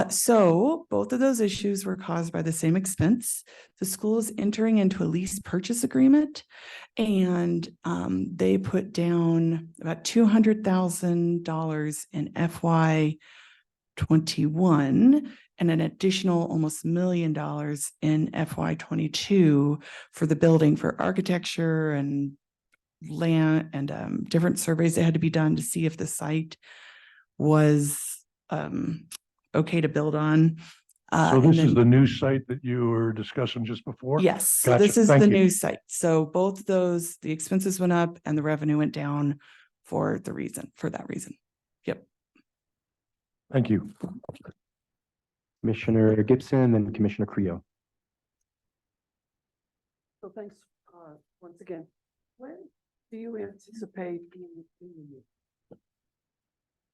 So both of those issues were caused by the same expense. The school is entering into a lease purchase agreement, and they put down about $200,000 in FY 21 and an additional almost $1 million in FY 22 for the building, for architecture and land and different surveys that had to be done to see if the site was okay to build on. So and this is then- the new site that you were discussing just before? Yes, so Gotcha. this is Thank the you. new site. So both of those, the expenses went up and the revenue went down for that reason. Yep. Thank you. Commissioner Gibson, then Commissioner Creo. So thanks, once again. When do you anticipate being?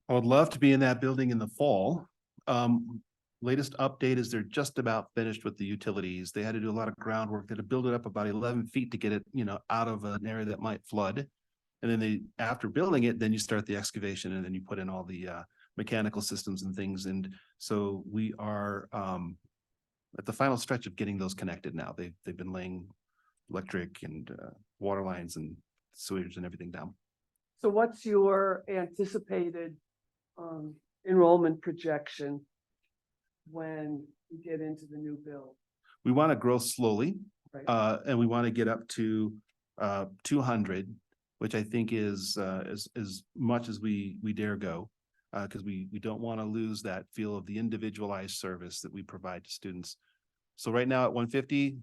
I would love to be in that building in the fall. Latest update is they're just about finished with the utilities. They had to do a lot of groundwork. They had to build it up about 11 feet to get it, out of an area that might flood. And then after building it, then you start the excavation and then you put in all the mechanical systems and things. And so we are at the final stretch of getting those connected now. They've been laying electric and water lines and sewage and everything down. So what's your anticipated enrollment projection when you get into the new build? We want to grow slowly, Right. and we want to get up to 200, which I think is as much as we dare go, because we don't want to lose that feel of the individualized service that we provide to students. So right now at 150,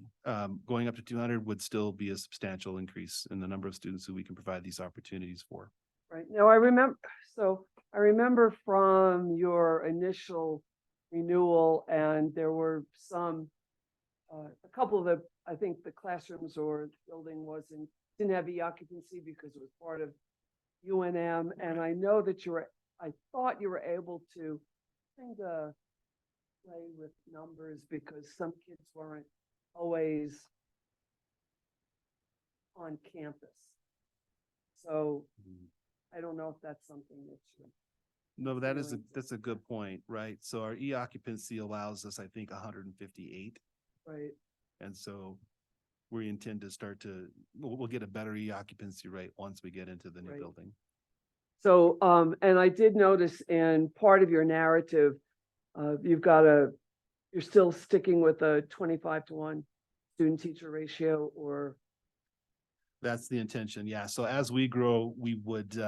going up to 200 would still be a substantial increase in the number of students who we can provide these opportunities for. Right. Now, I remember from your initial renewal, and there were a couple of I think the classrooms or the building didn't have occupancy because it was part of UNM. And I know that I thought you were able to kind of play with numbers because some kids weren't always on campus. So I don't know if that's something that you. No, that's a good point, right? So our occupancy allows us, I think, 158. Right. And so we intend to we'll get a better occupancy rate once we get into the new Right. building. So, and I did notice in part of your narrative, you're still sticking with a 25-to-1 student teacher ratio, or? That's the intention, yeah. So as we grow, we would,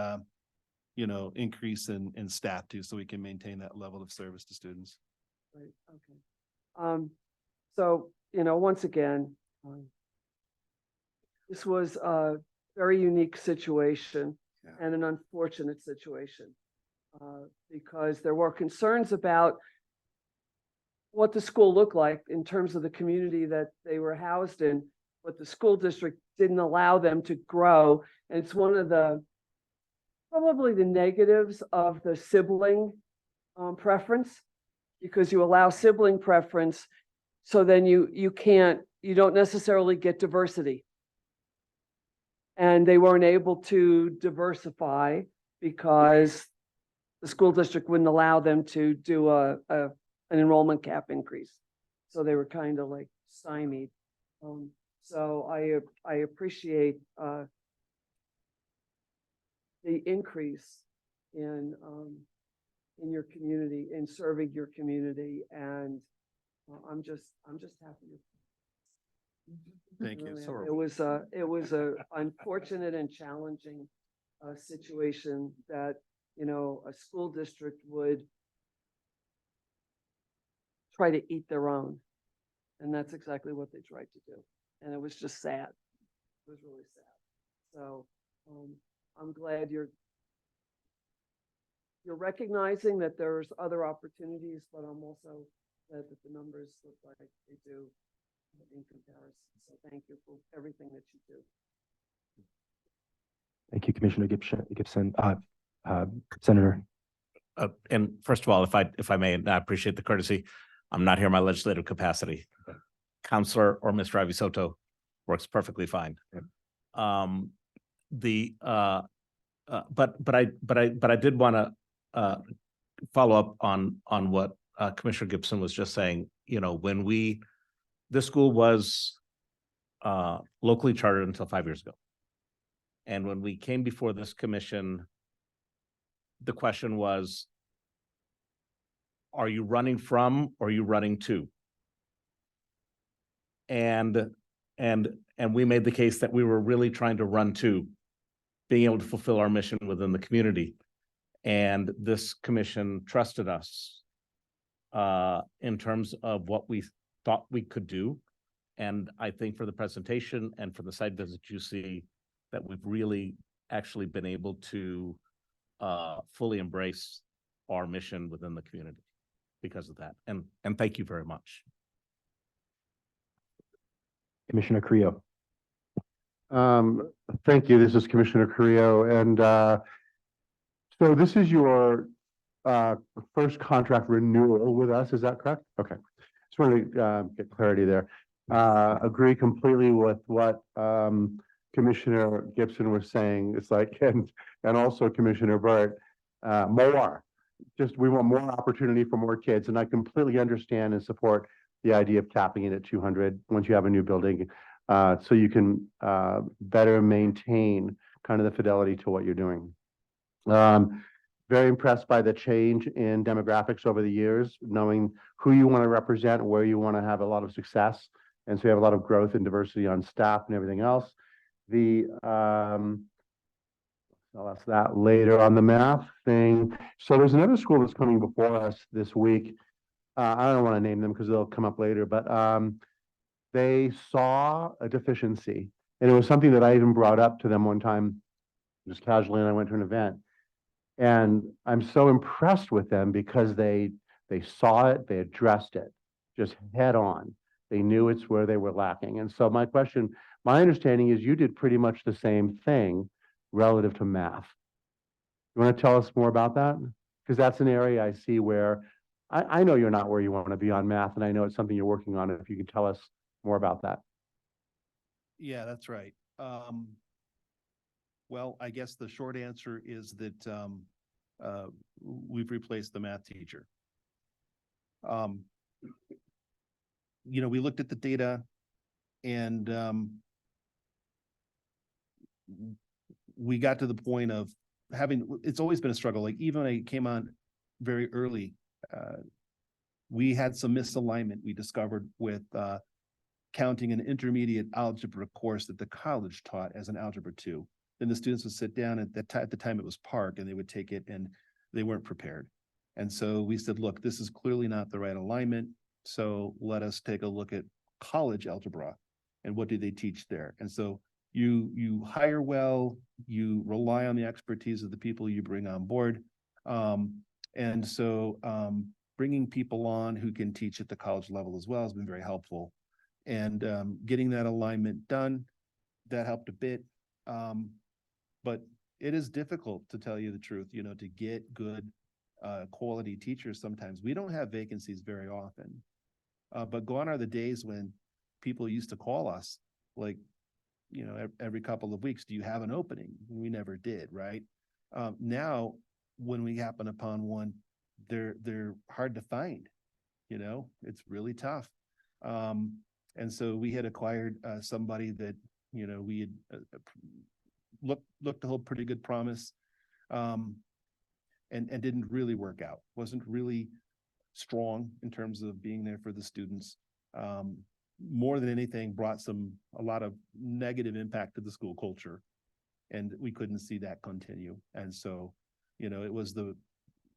increase in staff too, so we can maintain that level of service to students. Right, okay. So, once again, this was a very unique situation and an unfortunate situation, because there were concerns about what the school looked like in terms of the community that they were housed in, but the school district didn't allow them to grow. And it's one of probably the negatives of the sibling preference, because you allow sibling preference, so then you don't necessarily get diversity. And they weren't able to diversify because the school district wouldn't allow them to do an enrollment cap increase. So they were kind of like stymied. So I appreciate the increase in your community, in serving your community, and I'm just happy. Thank you. Really, So are it was a unfortunate and challenging situation that, you know, a school district would try to eat their own. And that's exactly what they tried to do. And it was just sad. It was really sad. So I'm glad you're recognizing that there's other opportunities, but I'm also glad that the numbers look like they do in comparison. So thank you for everything that you do. Thank you, Commissioner Gibson. Senator. And first of all, if I may, and I appreciate the courtesy, I'm not here in my legislative capacity. Counselor or Mr. Avisoto works perfectly fine. But I did want to follow up on what Commissioner Gibson was just saying. You know, when this school was locally chartered until 5 years ago, and when we came before this commission, the question was, are you running from or are you running to? And we made the case that we were really trying to run to being able to fulfill our mission within the community. And this commission trusted us in terms of what we thought we could do. And I think for the presentation and for the site visit, you see that we've really actually been able to fully embrace our mission within the community because of that. And thank you very much. Commissioner Creo. Thank you. This is Commissioner Carrillo. And so this is your first contract renewal with us, is that correct? Okay. Just wanted to get clarity there. Agree completely with what Commissioner Gibson was saying. It's like, and also Commissioner Burt, more. Just we want more opportunity for more kids. And I completely understand and support the idea of capping it at 200 once you have a new building, so you can better maintain kind of the fidelity to what you're doing. Very impressed by the change in demographics over the years, knowing who you want to represent, where you want to have a lot of success. And so you have a lot of growth and diversity on staff and everything else. I'll ask that later on the math thing. So there's another school that's coming before us this week. I don't want to name them because they'll come up later, but they saw a deficiency. And it was something that I even brought up to them one time, just casually, and I went to an event. And I'm so impressed with them because they saw it, they addressed it, just head on. They knew it's where they were lacking. And so my understanding is you did pretty much the same thing relative to math. You want to tell us more about that? Because that's an area I see where I know you're not where you want to be on math, and I know it's something you're working on. If you could tell us more about that. Yeah, that's right. Well, I guess the short answer is that we've replaced the math teacher. You know, we looked at the data and we got to the point of it's always been a struggle. Like even when I came on very early, we had some misalignment we discovered with counting an intermediate algebra course that the college taught as an algebra 2. Then the students would sit down at the time it was Park, and they would take it and they weren't prepared. And so we said, look, this is clearly not the right alignment. So let us take a look at college algebra and what do they teach there. And so you hire well, you rely on the expertise of the people you bring on board. And so bringing people on who can teach at the college level as well has been very helpful. And getting that alignment done, that helped a bit. But it is difficult, to tell you the truth, you know, to get good quality teachers sometimes. We don't have vacancies very often. But gone are the days when people used to call us like, you know, every couple of weeks, do you have an opening? We never did, right? Now, when we happen upon one, they're hard to find, you know, it's really tough. And so we had acquired somebody that, you know, we had looked to hold pretty good promise, and didn't really work out, wasn't really strong in terms of being there for the students. more than anything brought a lot of negative impact to the school culture. And we couldn't see that continue. And so, it was the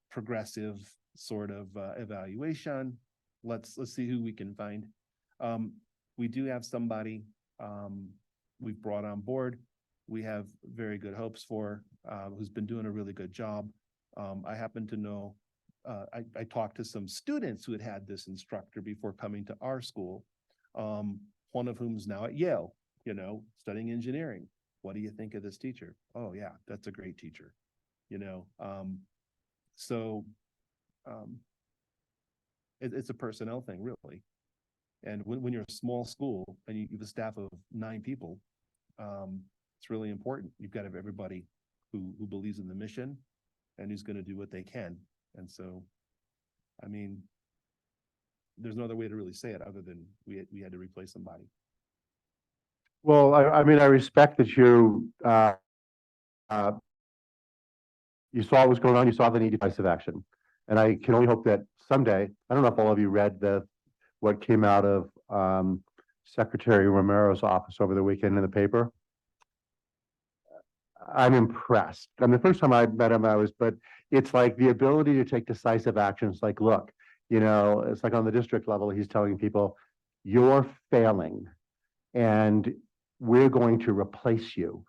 progressive sort of evaluation. Let's see who we can find. We do have somebody we've brought on board. We have very good hopes for, who's been doing a really good job. I happen to know, I talked to some students who had this instructor before coming to our school, one of whom is now at Yale, studying engineering. What do you think of this teacher? Oh yeah, that's a great teacher, it's a personnel thing, really. And when you're a small school and you have a staff of 9 people, it's really important. You've got to have everybody who believes in the mission and who's going to do what they can. And so, I mean, there's no other way to really say it other than we had to replace somebody. Well, I mean, I respect that you saw what was going on, you saw the need for decisive action. And I can only hope that someday, I don't know if all of you read what came out of Secretary Romero's office over the weekend in the paper. I'm impressed. I mean, the first time I met him, but it's like the ability to take decisive actions. Like, look, it's like on the district level, he's telling people, you're failing and we're going to replace you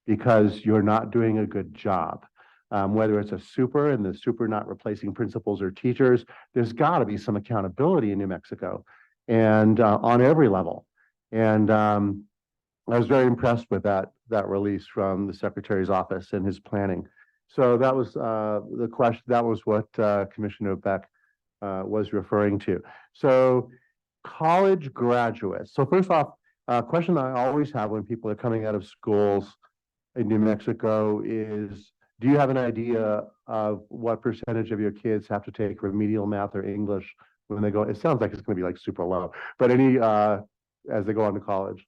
because you're not doing a good job. Whether it's a super and the super not replacing principals or teachers, there's got to be some accountability in New Mexico and on every level. And I was very impressed with that release from the Secretary's office and his planning. So that was the question. That was what Commissioner Beck was referring to. So college graduates. So first off, a question I always have when people are coming out of schools in New Mexico is, do you have an idea of what percentage of your kids have to take remedial math or English when they go? It sounds like it's going to be like super low, but any as they go on to college.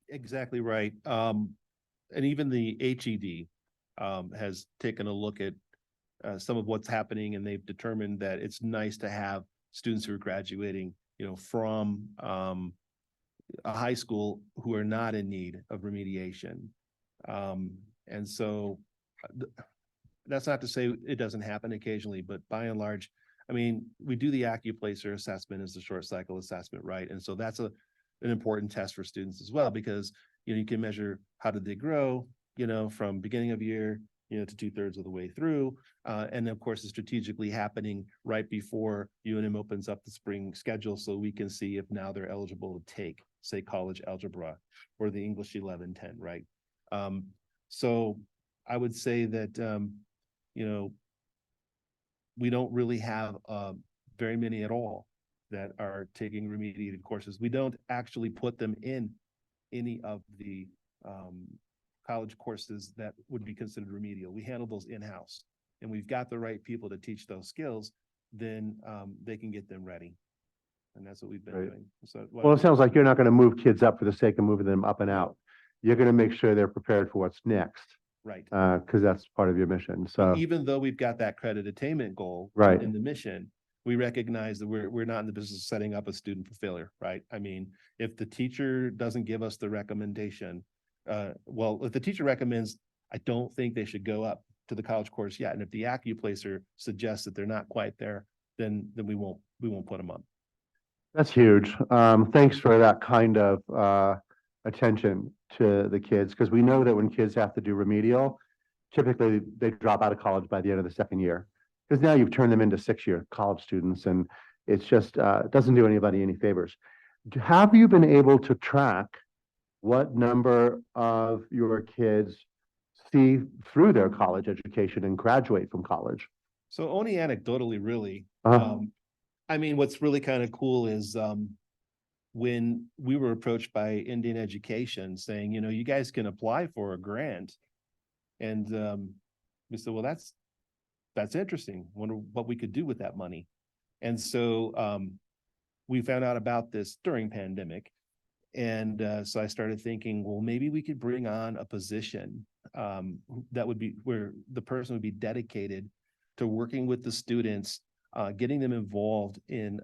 Exactly right. And even the HED has taken a look at some of what's happening, and they've determined that it's nice to have students who are graduating, from a high school who are not in need of remediation. And so that's not to say it doesn't happen occasionally, but by and large, I mean, we do the AccuPlacer assessment as the short cycle assessment, right? And so that's an important test for students as well, because, you can measure how did they grow, from beginning of year, to 2/3 of the way through. And of course, it's strategically happening right before UNM opens up the spring schedule, so we can see if now they're eligible to take, say, college algebra or the English 1110, right? So I would say that, we don't really have very many at all that are taking remediated courses. We don't actually put them in any of the college courses that would be considered remedial. We handle those in-house, and we've got the right people to teach those skills, then they can get them ready. And that's what we've been doing. So, well, it sounds like you're not going to move kids up for the sake of moving them up and out. You're going to make sure they're prepared for what's next. Right. Because that's part of your mission. So even though we've got that credit attainment goal right in the mission, we recognize that we're not in the business of setting up a student for failure, right? I mean, if the teacher doesn't give us the recommendation, if the teacher recommends, I don't think they should go up to the college course yet. And if the AccuPlacer suggests that they're not quite there, then we won't put them up. That's huge. Thanks for that kind of attention to the kids, because we know that when kids have to do remedial, typically they drop out of college by the end of the second year, because now you've turned them into 6-year college students, and it's just doesn't do anybody any favors. Have you been able to track what number of your kids see through their college education and graduate from college? So only anecdotally, really. Uh-huh. I mean, what's really kind of cool is when we were approached by Indian Education saying, you guys can apply for a grant. And we said, well, that's interesting. Wonder what we could do with that money. And so we found out about this during pandemic. And so I started thinking, well, maybe we could bring on a position that would be where the person would be dedicated to working with the students, getting them involved in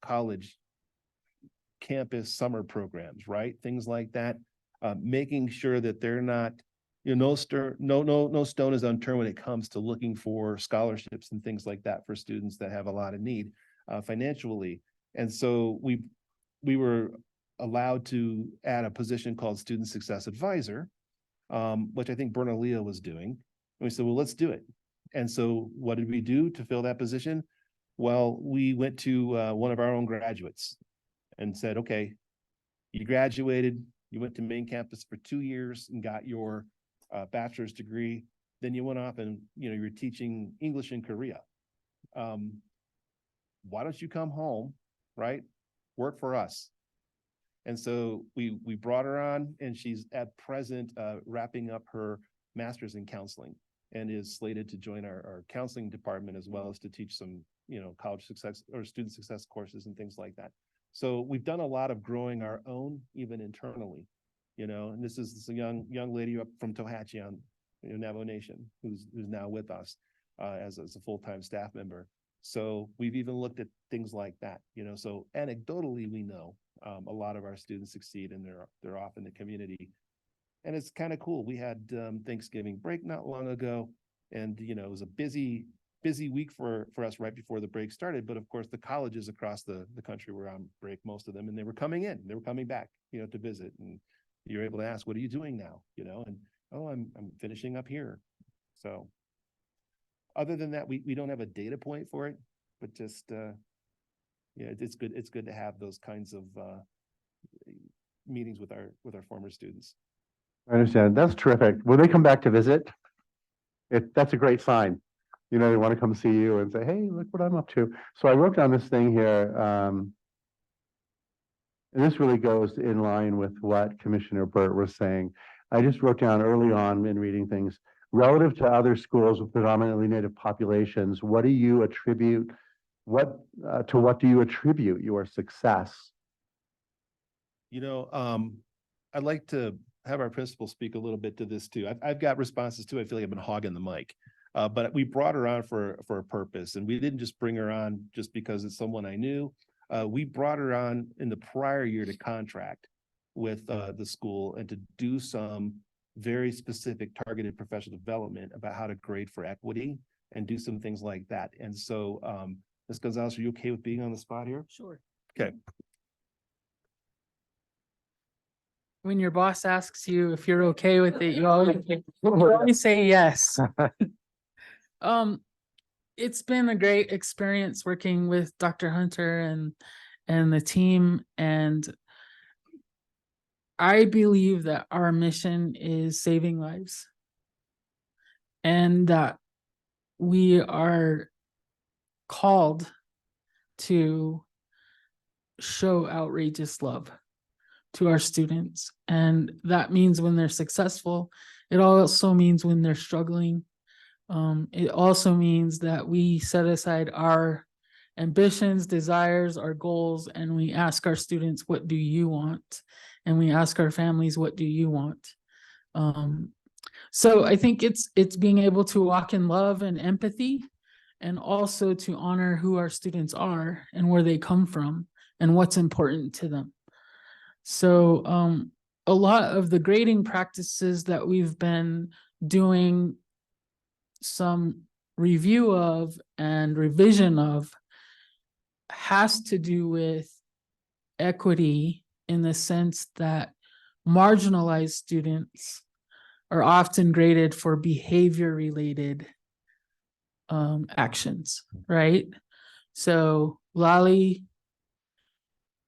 college off-campus summer programs, right? Things like that. Making sure that they're not, no stone is unturned when it comes to looking for scholarships and things like that for students that have a lot of need financially. And so we were allowed to add a position called Student Success Advisor, which I think Bernalillo was doing. And we said, well, let's do it. And so what did we do to fill that position? Well, we went to one of our own graduates and said, okay, you graduated, you went to main campus for 2 years and got your bachelor's degree. Then you went off and, you were teaching English in Korea. Why don't you come home, right? Work for us. And so we brought her on, and she's at present wrapping up her master's in counseling and is slated to join our counseling department, as well as to teach some, college success or student success courses and things like that. So we've done a lot of growing our own, even internally, and this is a young lady up from Tohatchee on Navajo Nation who's now with us as a full-time staff member. So we've even looked at things like that, so anecdotally, we know a lot of our students succeed and they're off in the community. And it's kind of cool. We had Thanksgiving break not long ago, and it was a busy week for us right before the break started. But of course, the colleges across the country were on break, most of them, and they were coming back, to visit. And you're able to ask, what are you doing now? And oh, I'm finishing up here. So other than that, we don't have a data point for it, but just it's good. It's good to have those kinds of meetings with our former students. I understand. That's terrific. Will they come back to visit? That's a great sign. They want to come see you and say, hey, look what I'm up to. So I wrote down this thing here. And this really goes in line with what Commissioner Burt was saying. I just wrote down early on in reading things, relative to other schools with predominantly Native populations, what do you attribute your success? I'd like to have our principal speak a little bit to this too. I've got responses too. I feel like I've been hogging the mic, but we brought her on for a purpose, and we didn't just bring her on just because it's someone I knew. We brought her on in the prior year to contract with the school and to do some very specific targeted professional development about how to grade for equity and do some things like that. And so, Ms. Gonzalez, are you okay with being on the spot here? Sure. Okay. When your boss asks you if you're okay with it, you always say yes. It's been a great experience working with Dr. Hunter and the team, and I believe that our mission is saving lives, and that we are called to show outrageous love to our students. And that means when they're successful. It also means when they're struggling. It also means that we set aside our ambitions, desires, our goals, and we ask our students, what do you want? And we ask our families, what do you want? So I think it's being able to walk in love and empathy, and also to honor who our students are and where they come from and what's important to them. So a lot of the grading practices that we've been doing some review of and revision of has to do with equity, in the sense that marginalized students are often graded for behavior related actions, right? So Lali,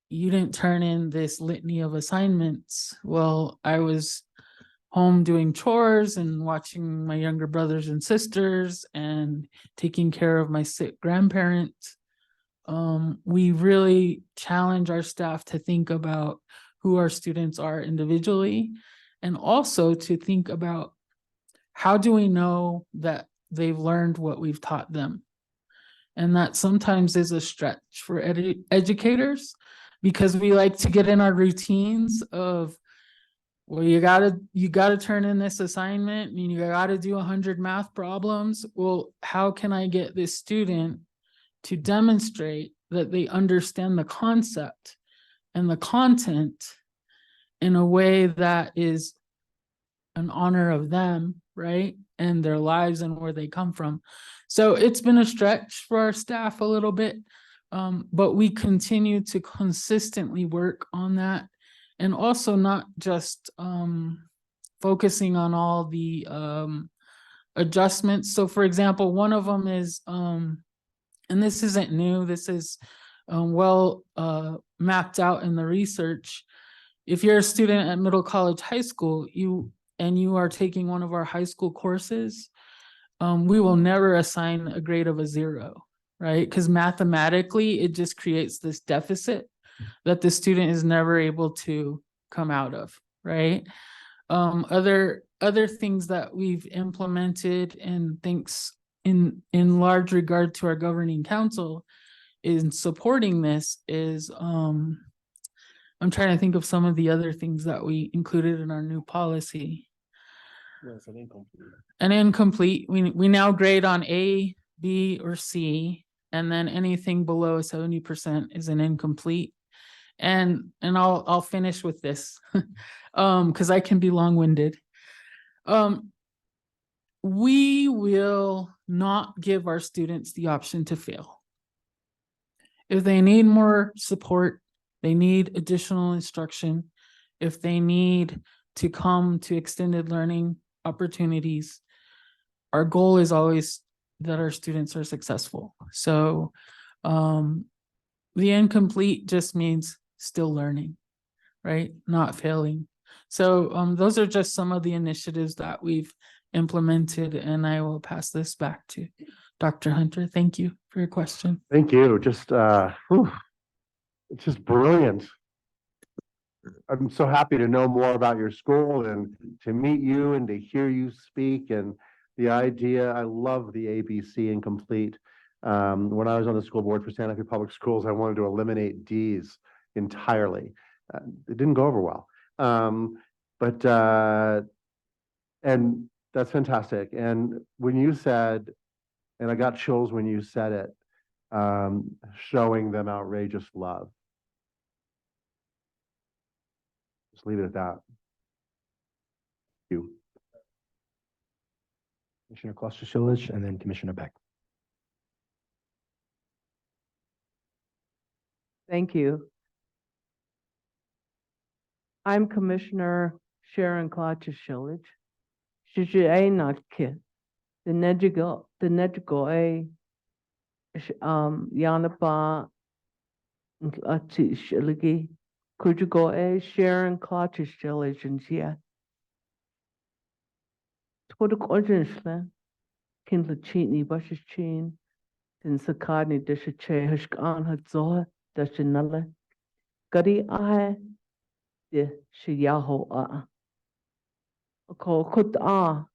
you didn't turn in this litany of assignments. Well, I was home doing chores and watching my younger brothers and sisters and taking care of my sick grandparent. We really challenge our staff to think about who our students are individually, and also to think about how do we know that they've learned what we've taught them. And that sometimes is a stretch for educators, because we like to get in our routines of, well, you gotta turn in this assignment and you gotta do 100 math problems. Well, how can I get this student to demonstrate that they understand the concept and the content in a way that is an honor of them, right? And their lives and where they come from. So it's been a stretch for our staff a little bit, but we continue to consistently work on that. And also not just focusing on all the adjustments. So for example, one of them is, and this isn't new, this is well mapped out in the research. If you're a student at middle college, high school, you are taking one of our high school courses, we will never assign a grade of a 0, right? Because mathematically, it just creates this deficit that the student is never able to come out of, right? Other things that we've implemented, and thanks in large regard to our governing council in supporting this, is I'm trying to think of some of the other things that we included in our new policy. An incomplete, we now grade on A, B, or C, and then anything below 70% is an incomplete. And I'll finish with this, because I can be long-winded. We will not give our students the option to fail. If they need more support, they need additional instruction, if they need to come to extended learning opportunities, our goal is always that our students are successful. So the incomplete just means still learning, right? Not failing. So those are just some of the initiatives that we've implemented, and I will pass this back to Dr. Hunter. Thank you for your question. Thank you. Just, it's just brilliant. I'm so happy to know more about your school and to meet you and to hear you speak, and the idea, I love the ABC incomplete. When I was on the school board for Santa Fe Public Schools, I wanted to eliminate Ds entirely. It didn't go over well. And that's fantastic. And when you said, and I got chills when you said it, showing them outrageous love. Just leave it at that. Thank you. Commissioner Kloster-Shillich, and then Commissioner Beck. Thank you. I'm Commissioner Sharon Kloster-Shillich. Shiji not kid. The Nedjigo Yanapa Shiligi. Could you go Sharon Kloster-Shillich and Shia? Twodik Orjinsla, Kindle Cheatney Bushes Chain, Tin Sakadni Dishache Hushkan Hadzoa, Dashanella. Gadi I de Shiyaho a call kut the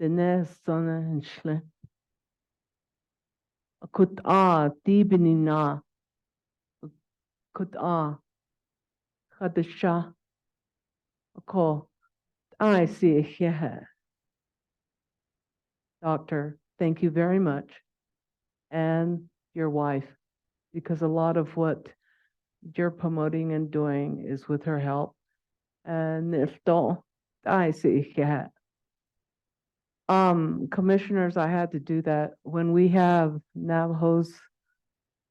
nest son and shle. A kut deebini na. Kut Hadasha. A call I see here. Doctor, thank you very much. And your wife, because a lot of what you're promoting and doing is with her help. And if don't, I see here. Commissioners, I had to do that. When we have Navajos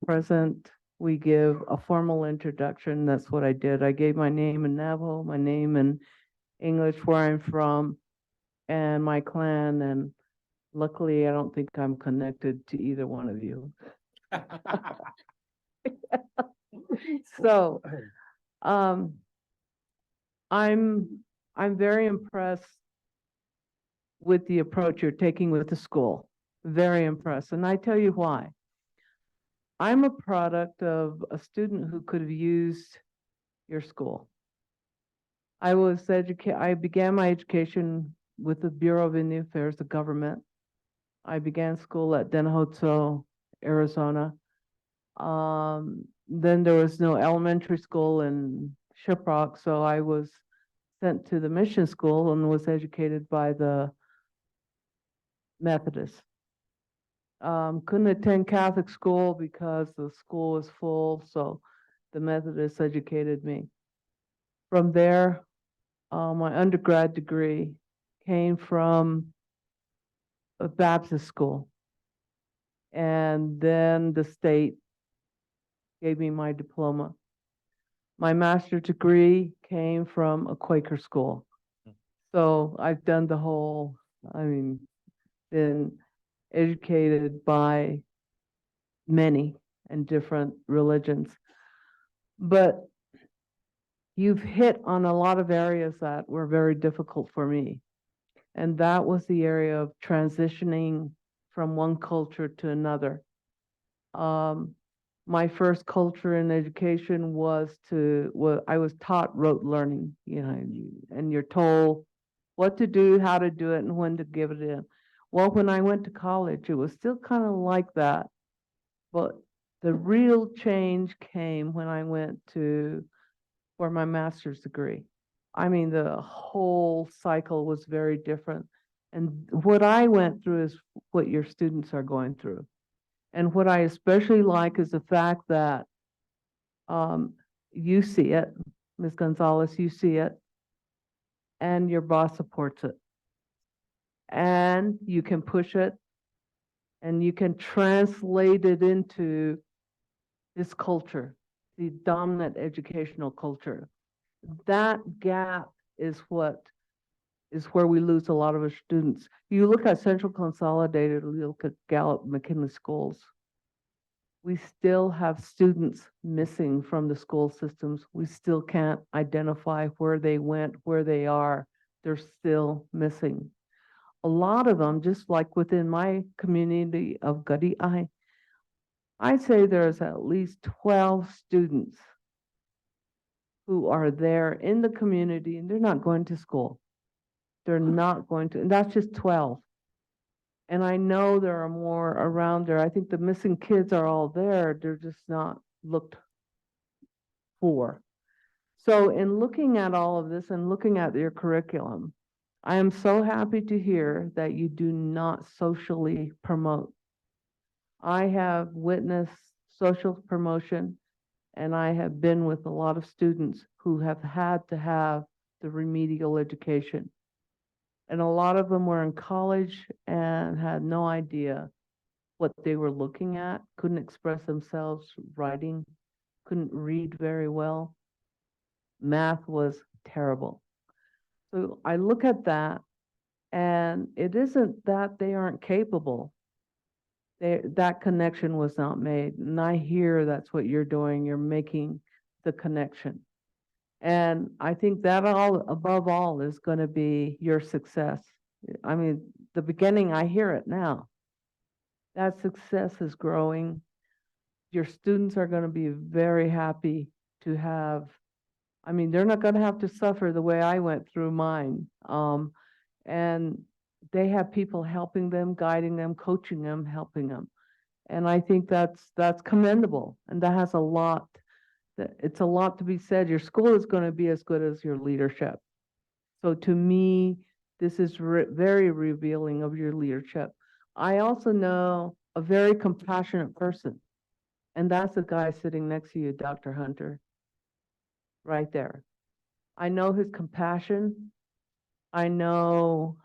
present, we give a formal introduction. That's what I did. I gave my name in Navajo, my name in English, where I'm from, and my clan. And luckily, I don't think I'm connected to either one of you. So, I'm very impressed with the approach you're taking with the school. Very impressed. And I tell you why. I'm a product of a student who could have used your school. I began my education with the Bureau of Indian Affairs, the government. I began school at Denhocho, Arizona. Then there was no elementary school in Shiprock, so I was sent to the mission school and was educated by the Methodist. Couldn't attend Catholic school because the school was full, so the Methodists educated me. From there, my undergrad degree came from a Baptist school. And then the state gave me my diploma. My master's degree came from a Quaker school. So I've done the whole, been educated by many and different religions. But you've hit on a lot of areas that were very difficult for me. And that was the area of transitioning from one culture to another. My first culture in education was I was taught rote learning, and you're told what to do, how to do it, and when to give it in. Well, when I went to college, it was still kind of like that, but the real change came when I went for my master's degree. The whole cycle was very different. And what I went through is what your students are going through. And what I especially like is the fact that you see it, Ms. Gonzalez, you see it, and your boss supports it. And you can push it, and you can translate it into this culture, the dominant educational culture. That gap is where we lose a lot of our students. You look at Central Consolidated, you look at Gallup, McKinley schools, we still have students missing from the school systems. We still can't identify where they went, where they are. They're still missing. A lot of them, just like within my community of Gadi, I'd say there's at least 12 students who are there in the community and they're not going to school. They're not going to, and that's just 12. And I know there are more around there. I think the missing kids are all there. They're just not looked for. So in looking at all of this and looking at your curriculum, I am so happy to hear that you do not socially promote. I have witnessed social promotion, and I have been with a lot of students who have had to have the remedial education. And a lot of them were in college and had no idea what they were looking at, couldn't express themselves writing, couldn't read very well. Math was terrible. So I look at that, and it isn't that they aren't capable. That connection was not made. And I hear that's what you're doing. You're making the connection. And I think that above all is going to be your success. The beginning, I hear it now. That success is growing. Your students are going to be very happy to have, they're not going to have to suffer the way I went through mine. And they have people helping them, guiding them, coaching them, helping them. And I think that's commendable. And that has it's a lot to be said. Your school is going to be as good as your leadership. So to me, this is very revealing of your leadership. I also know a very compassionate person, and that's the guy sitting next to you, Dr. Hunter, right there. I know his compassion. I know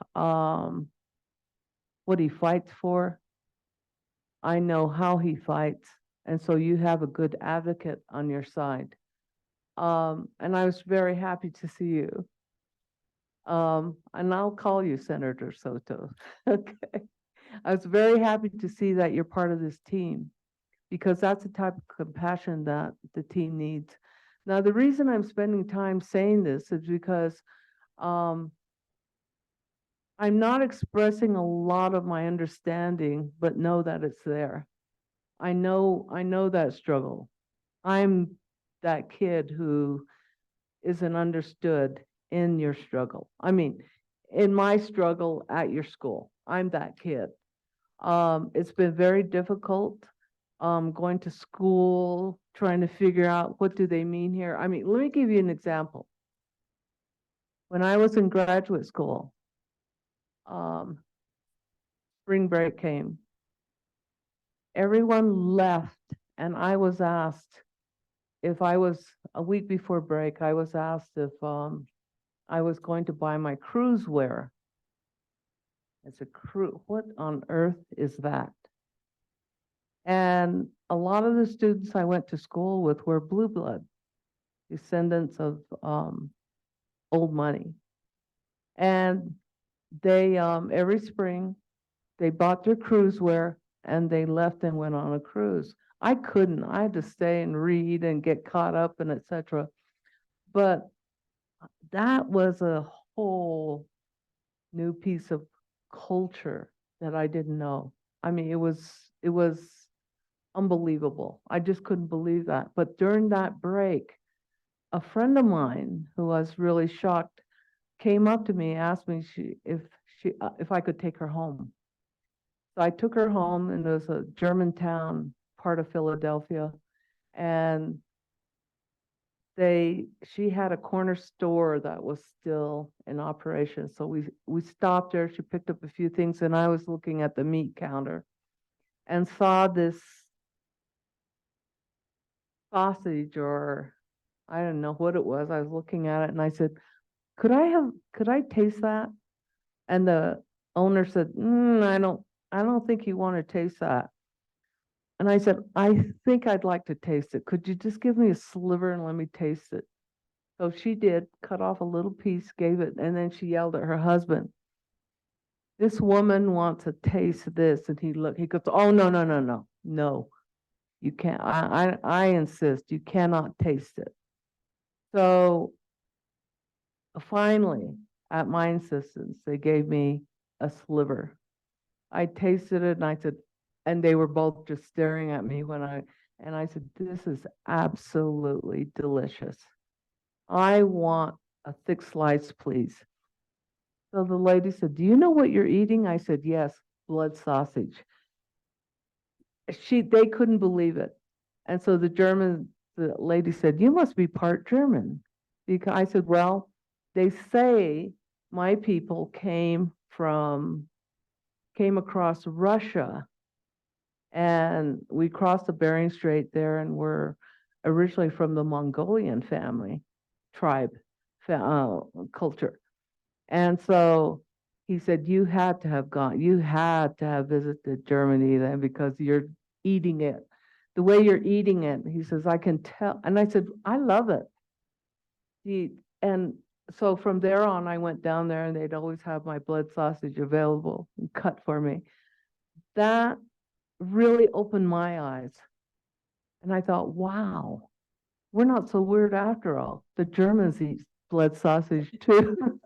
what he fights for. I know how he fights. And so you have a good advocate on your side. And I was very happy to see you. And I'll call you Senator Soto. Okay. I was very happy to see that you're part of this team, because that's the type of compassion that the team needs. Now, the reason I'm spending time saying this is because I'm not expressing a lot of my understanding, but know that it's there. I know that struggle. I'm that kid who isn't understood in your struggle. In my struggle at your school, I'm that kid. It's been very difficult going to school, trying to figure out what do they mean here. Let me give you an example. When I was in graduate school, spring break came. Everyone left, and I was asked, if I was, a week before break, I was asked if, I was going to buy my cruise wear. It's a what on earth is that? And a lot of the students I went to school with were blue blood, descendants of old money. And they every spring they bought their cruise wear and they left and went on a cruise. I couldn't. I had to stay and read and get caught up and etc. But that was a whole new piece of culture that I didn't know. I mean, it was unbelievable. I just couldn't believe that. But during that break, a friend of mine who was really shocked came up to me, asked me if I could take her home. So I took her home, and it was a Germantown part of Philadelphia, and she had a corner store that was still in operation. So we stopped her. She picked up a few things, and I was looking at the meat counter and saw this sausage, or I don't know what it was. I was looking at it and I said, could I taste that? And the owner said, I don't think you want to taste that. And I said, I think I'd like to taste it. Could you just give me a sliver and let me taste it? So she did, cut off a little piece, gave it, and then she yelled at her husband, this woman wants to taste this. And he goes, oh, no, you can't. I insist, you cannot taste it. So finally, at my insistence, they gave me a sliver. I tasted it and I said, and they were both just staring at me and I said, this is absolutely delicious. I want a thick slice, please. So the lady said, do you know what you're eating? I said, yes, blood sausage. They couldn't believe it. And so the lady said, you must be part German. Because I said, well, they say my people came across Russia, and we crossed the Bering Strait there, and we're originally from the Mongolian culture. And so he said, you had to have visited Germany then, because you're eating it. The way you're eating it, he says, I can tell. And I said, I love it. And so from there on, I went down there and they'd always have my blood sausage available and cut for me. That really opened my eyes. And I thought, wow, we're not so weird after all. The Germans eat blood sausage too.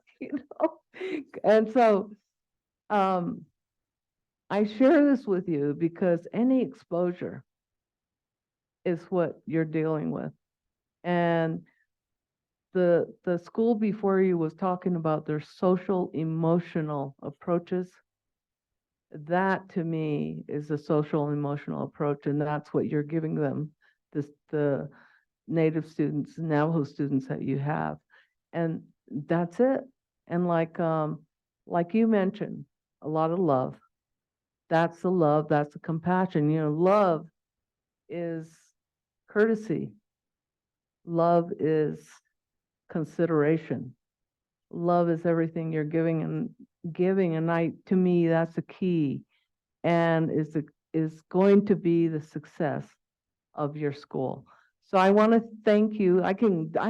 And so I share this with you because any exposure is what you're dealing with. And the school before you was talking about their social emotional approaches. That to me is a social emotional approach, and that's what you're giving them, the Native students, Navajo students that you have. And that's it. And like you mentioned, a lot of love. That's the love, that's the compassion. Love is courtesy. Love is consideration. Love is everything you're giving, and to me, that's the key, and is going to be the success of your school. So I want to thank you. I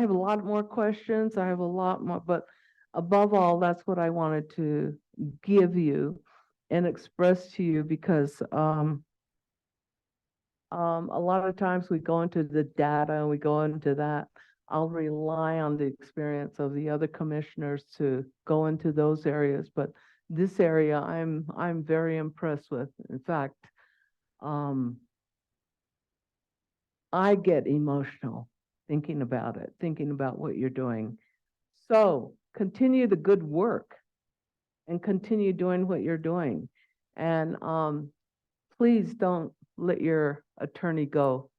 have a lot more questions. I have a lot more, but above all, that's what I wanted to give you and express to you, because a lot of times we go into the data and we go into that. I'll rely on the experience of the other commissioners to go into those areas, but this area I'm very impressed with. In fact, I get emotional thinking about it, thinking about what you're doing. So continue the good work and continue doing what you're doing. And please don't let your attorney go.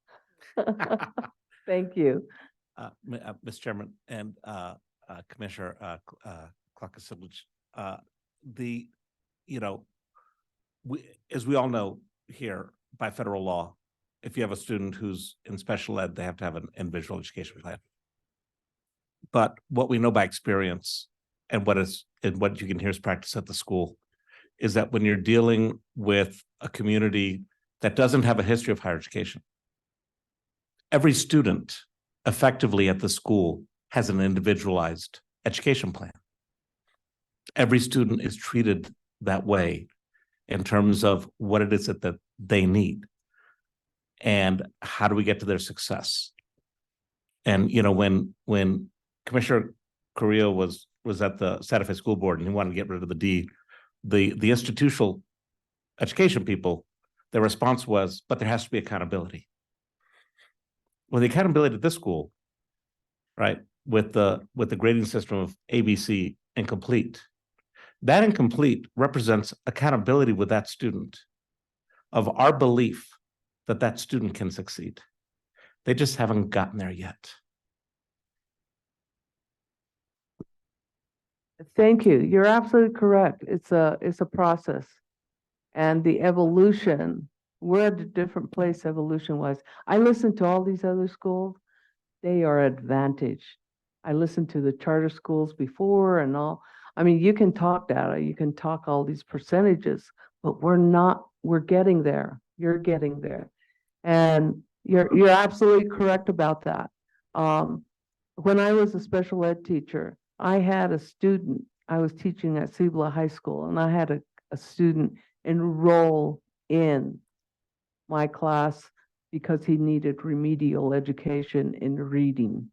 Thank you. Mr. Chairman and Commissioner Klakasiewicz, as we all know here, by federal law, if you have a student who's in special ed, they have to have an individual education plan. But what we know by experience and what you can hear is practice at the school is that when you're dealing with a community that doesn't have a history of higher education, every student effectively at the school has an individualized education plan. Every student is treated that way in terms of what it is that they need and how do we get to their success. And when Commissioner Carrillo was at the Santa Fe School Board and he wanted to get rid of the D, the institutional education people, their response was, but there has to be accountability. Well, the accountability at this school, right, with the grading system of ABC incomplete, that incomplete represents accountability with that student of our belief that that student can succeed. They just haven't gotten there yet. Thank you. You're absolutely correct. It's a process. And the evolution, we're at a different place evolution-wise. I listen to all these other schools. They are advantaged. I listened to the charter schools before and all. I mean, you can talk data, you can talk all these percentages, but we're getting there. You're getting there. And you're absolutely correct about that. When I was a special ed teacher, I had a student, I was teaching at Cibola High School, and I had a student enroll in my class because he needed remedial education in reading.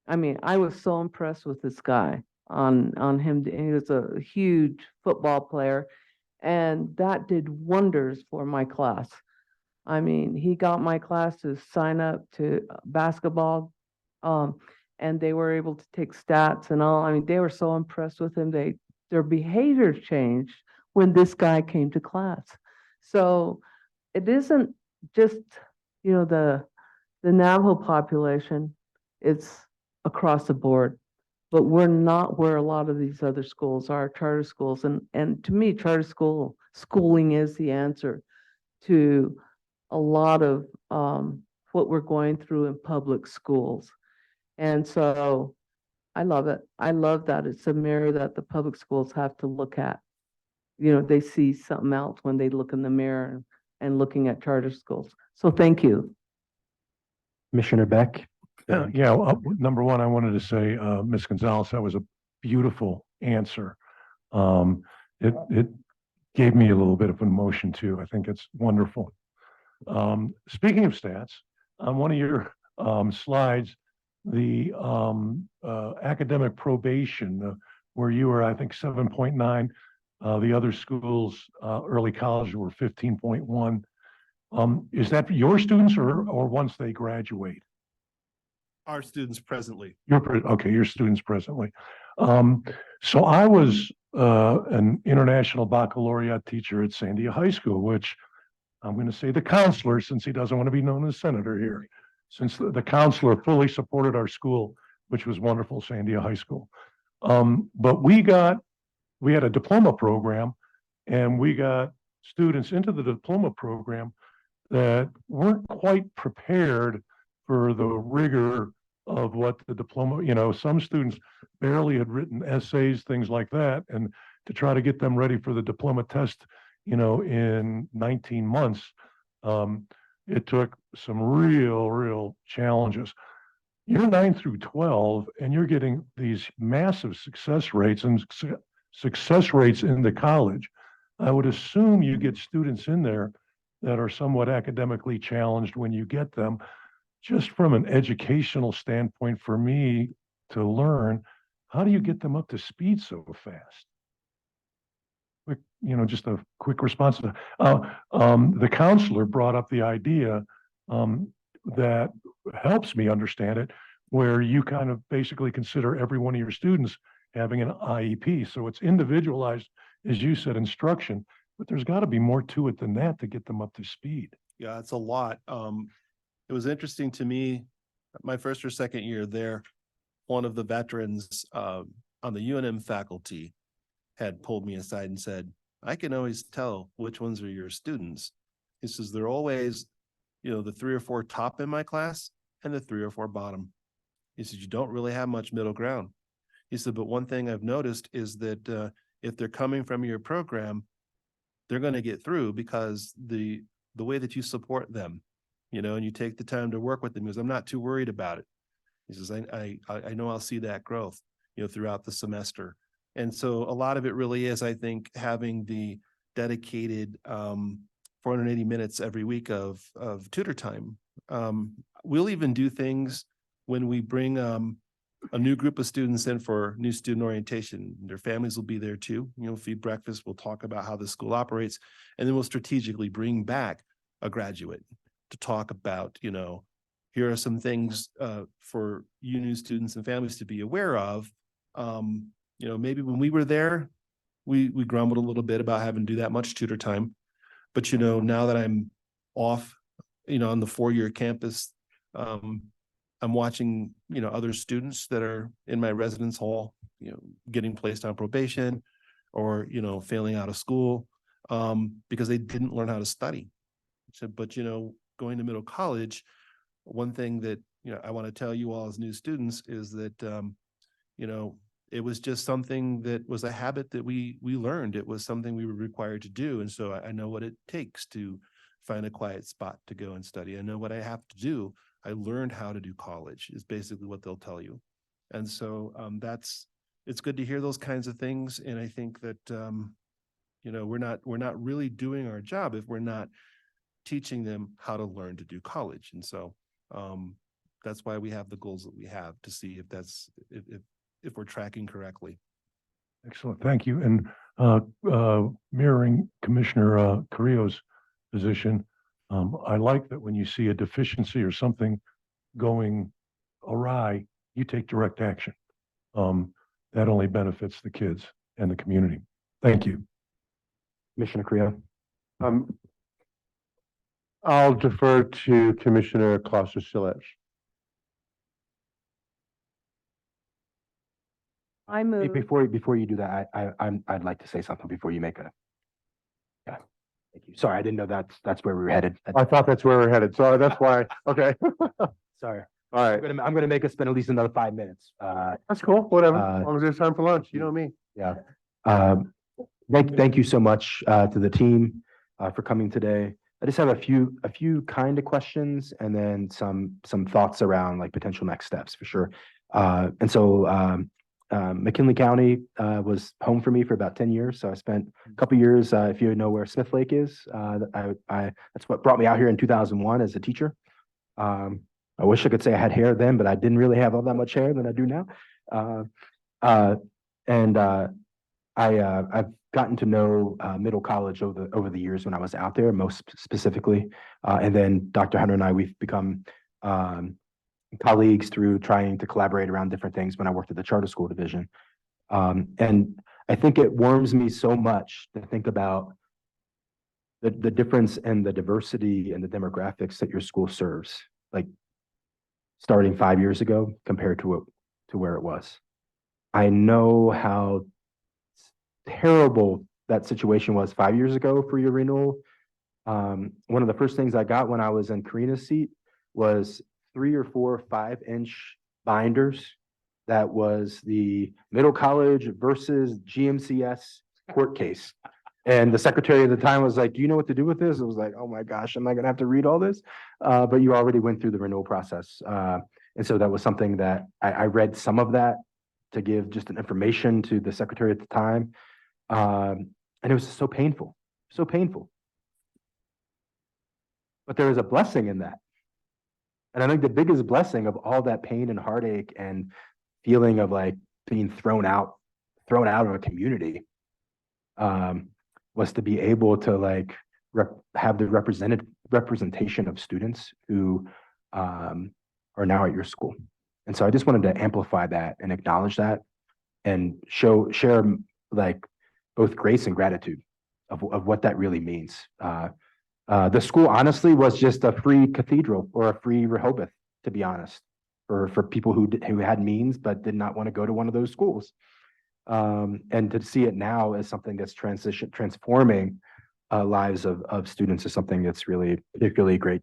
I mean, I was so impressed with this guy on him. He was a huge football player, and that did wonders for my class. I mean, he got my class to sign up to basketball, and they were able to take stats and all. I mean, they were so impressed with him. Their behaviors changed when this guy came to class. So it isn't just, the Navajo population, it's across the board. But we're not where a lot of these other schools are, charter schools. And to me, charter schooling is the answer to a lot of what we're going through in public schools. And so I love it. I love that it's a mirror that the public schools have to look at. They see something else when they look in the mirror and looking at charter schools. So thank you. Commissioner Beck. Number one, I wanted to say, Ms. Gonzalez, that was a beautiful answer. It gave me a little bit of emotion too. I think it's wonderful. Speaking of stats, on one of your slides, the academic probation, where you were, I think, 7.9, the other schools, early college were 15.1. Is that for your students or once they graduate? Our students presently. Your students presently. So I was an international baccalaureate teacher at Sandia High School, which I'm going to say the counselor, since he doesn't want to be known as senator here, since the counselor fully supported our school, which was wonderful, Sandia High School. But we had a diploma program, and we got students into the diploma program that weren't quite prepared for the rigor of what the diploma, some students barely had written essays, things like that. And to try to get them ready for the diploma test, in 19 months, it took some real challenges. You're 9 through 12, and you're getting these massive success rates and success rates in the college. I would assume you get students in there that are somewhat academically challenged when you get them. Just from an educational standpoint, for me to learn, how do you get them up to speed so fast? Quick, just a quick response to the counselor brought up the idea that helps me understand it, where you kind of basically consider every one of your students having an IEP. So it's individualized, as you said, instruction, but there's got to be more to it than that to get them up to speed. Yeah, it's a lot. It was interesting to me, my first or second year there, one of the veterans on the UNM faculty had pulled me aside and said, I can always tell which ones are your students. He says, they're always, the 3 or 4 top in my class and the 3 or 4 bottom. He said, you don't really have much middle ground. He said, but one thing I've noticed is that if they're coming from your program, they're going to get through because the way that you support them, and you take the time to work with them, because I'm not too worried about it. He says, I know I'll see that growth, throughout the semester. And so a lot of it really is, I think, having the dedicated 480 minutes every week of tutor time. We'll even do things when we bring a new group of students in for new student orientation. Their families will be there too. Feed breakfast. We'll talk about how the school operates, and then we'll strategically bring back a graduate to talk about, here are some things for you new students and families to be aware of. Maybe when we were there, we grumbled a little bit about having to do that much tutor time. But, now that I'm off, on the 4-year campus, I'm watching, other students that are in my residence hall, getting placed on probation or, failing out of school because they didn't learn how to study. So, but, going to middle college, one thing that, I want to tell you all as new students is that, it was just something that was a habit that we learned. It was something we were required to do. And so I know what it takes to find a quiet spot to go and study. I know what I have to do. I learned how to do college is basically what they'll tell you. And so it's good to hear those kinds of things. And I think that, we're not really doing our job if we're not teaching them how to learn to do college. And so that's why we have the goals that we have, to see if we're tracking correctly. Excellent, thank you. And mirroring Commissioner Carrillo's position, I like that when you see a deficiency or something going awry, you take direct action. That only benefits the kids and the community. Thank you. Commissioner Carrillo. I'll defer to Commissioner Kloster-Silich. I move. Before you do that, I'd like to say something before you make yeah. Thank you. Sorry, I didn't know that's where we were headed. I thought that's where we're headed. Sorry, that's why. Okay. Sorry. All right. I'm gonna make us spend at least another 5 minutes. That's cool. Whatever. As long as there's time for lunch, you know me. Yeah. Thank you so much to the team for coming today. I just have a few kind of questions and then some thoughts around like potential next steps for sure. And so McKinley County was home for me for about 10 years. So I spent a couple years, if you know where Smith Lake is, that's what brought me out here in 2001 as a teacher. I wish I could say I had hair then, but I didn't really have all that much hair than I do now. I've gotten to know Middle College over the years when I was out there, most specifically. And then Dr. Hunter and I, we've become colleagues through trying to collaborate around different things when I worked at the charter school division. And I think it warms me so much to think about the difference in the diversity and the demographics that your school serves, like starting 5 years ago compared to where it was. I know how terrible that situation was 5 years ago for your renewal. One of the first things I got when I was in Karina's seat was 3 or 4 5-inch binders. That was the Middle College versus GMCS court case. And the secretary at the time was like, do you know what to do with this? I was like, oh my gosh, am I gonna have to read all this? But you already went through the renewal process. And so that was something that I read some of that to give just an information to the secretary at the time. And it was so painful, so painful. But there is a blessing in that. And I think the biggest blessing of all that pain and heartache and feeling of like being thrown out of a community was to be able to like have the representation of students who are now at your school. And so I just wanted to amplify that and acknowledge that and share like both grace and gratitude of what that really means. The school honestly was just a free cathedral or a free Rehoboth, to be honest, for people who had means but did not want to go to one of those schools. And to see it now as something that's transforming lives of students is something that's really particularly great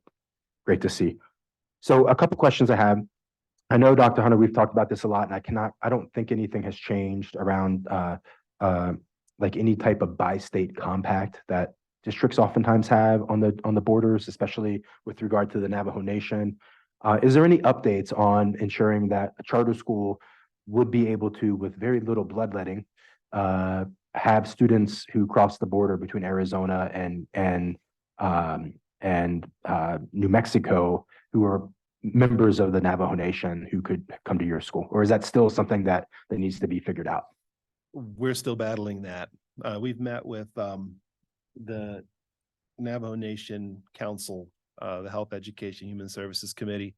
Great to see. So a couple questions I have. I know, Dr. Hunter, we've talked about this a lot, and I don't think anything has changed around like any type of bi-state compact that districts oftentimes have on the borders, especially with regard to the Navajo Nation. Is there any updates on ensuring that a charter school would be able to, with very little bloodletting, have students who cross the border between Arizona and New Mexico who are members of the Navajo Nation who could come to your school? Or is that still something that needs to be figured out? We're still battling that. We've met with the Navajo Nation Council, the Health Education Human Services Committee.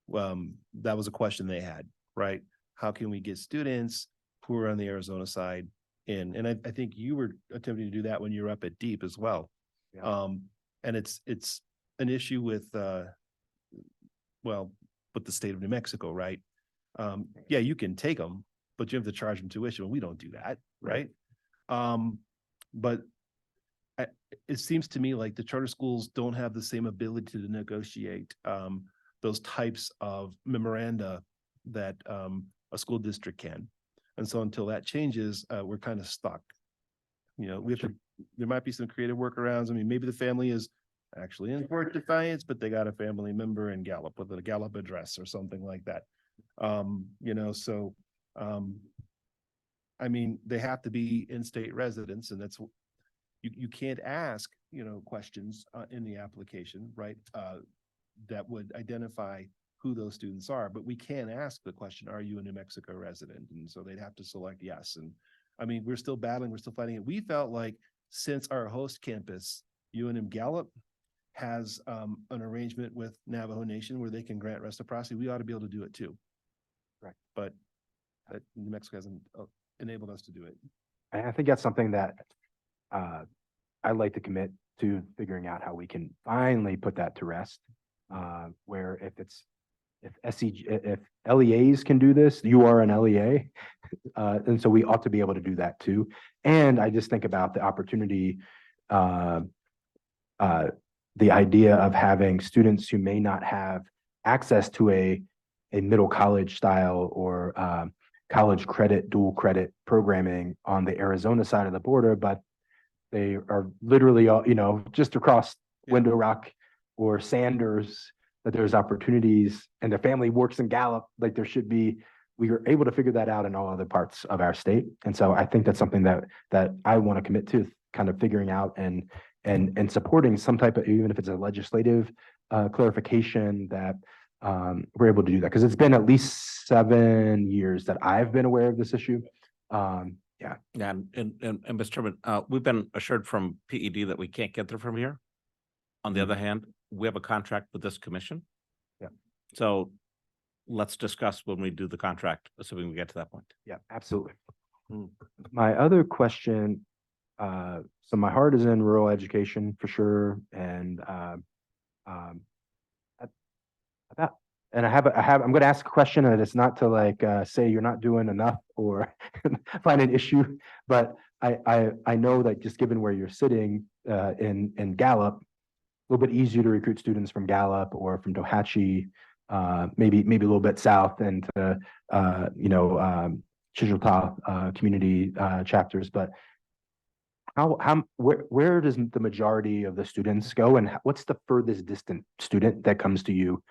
That was a question they had, right? How can we get students who are on the Arizona side in? And I think you were attempting to do that when you were up at Deep as well. Yeah. And it's an issue with with the state of New Mexico, right? Yeah, you can take them, but you have to charge them tuition. We don't do that, right? But it seems to me like the charter schools don't have the same ability to negotiate those types of memoranda that a school district can. And so until that changes, we're kind of stuck. You know, we have to, there might be some creative workarounds. I mean, maybe the family is actually in Fort Defiance, but they got a family member in Gallup with a Gallup address or something like that. You know, so I mean, they have to be in-state residents, and that's you can't ask, you know, questions in the application, right? That would identify who those students are, but we can ask the question, are you a New Mexico resident? And so they'd have to select yes. And I mean, we're still battling, we're still fighting it. We felt like since our host campus, UNM Gallup, has an arrangement with Navajo Nation where they can grant reciprocity, we ought to be able to do it too. Right. But New Mexico hasn't enabled us to do it. I think that's something that I'd like to commit to figuring out how we can finally put that to rest. Where if LEAs can do this, you are an LEA. And so we ought to be able to do that too. And I just think about the opportunity, the idea of having students who may not have access to a middle college style or college credit, dual credit programming on the Arizona side of the border, but they are literally, you know, just across Window Rock or Sanders, that there's opportunities, and their family works in Gallup. Like there should be, we are able to figure that out in all other parts of our state. And so I think that's something that I want to commit to, kind of figuring out and supporting some type of, even if it's a legislative clarification, that we're able to do that. Because it's been at least 7 years that I've been aware of this issue. Yeah. Yeah, and Mr. Chairman, we've been assured from PED that we can't get there from here. On the other hand, we have a contract with this commission. Yeah. So let's discuss when we do the contract, assuming we get to that point. Yeah, absolutely. My other question, so my heart is in rural education for sure, and I'm going to ask a question, and it's not to like say you're not doing enough or find an issue, but I know that just given where you're sitting in Gallup, a little bit easier to recruit students from Gallup or from Tohatchee, maybe a little bit south and you know, Chickasaw community chapters, but where does the majority of the students go, and what's the furthest distant student that comes to you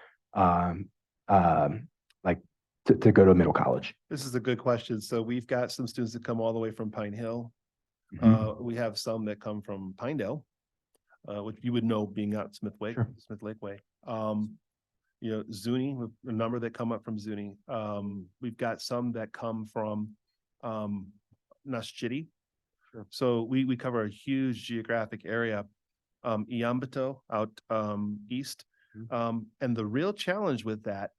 like to go to middle college? This is a good question. So we've got some students that come all the way from Pine Hill. We have some that come from Pinedale, which you would know being out Smith Lake Way. You know, Zuni, a number that come up from Zuni. We've got some that come from Nashchitty. So we cover a huge geographic area. Iambato out east. And the real challenge with that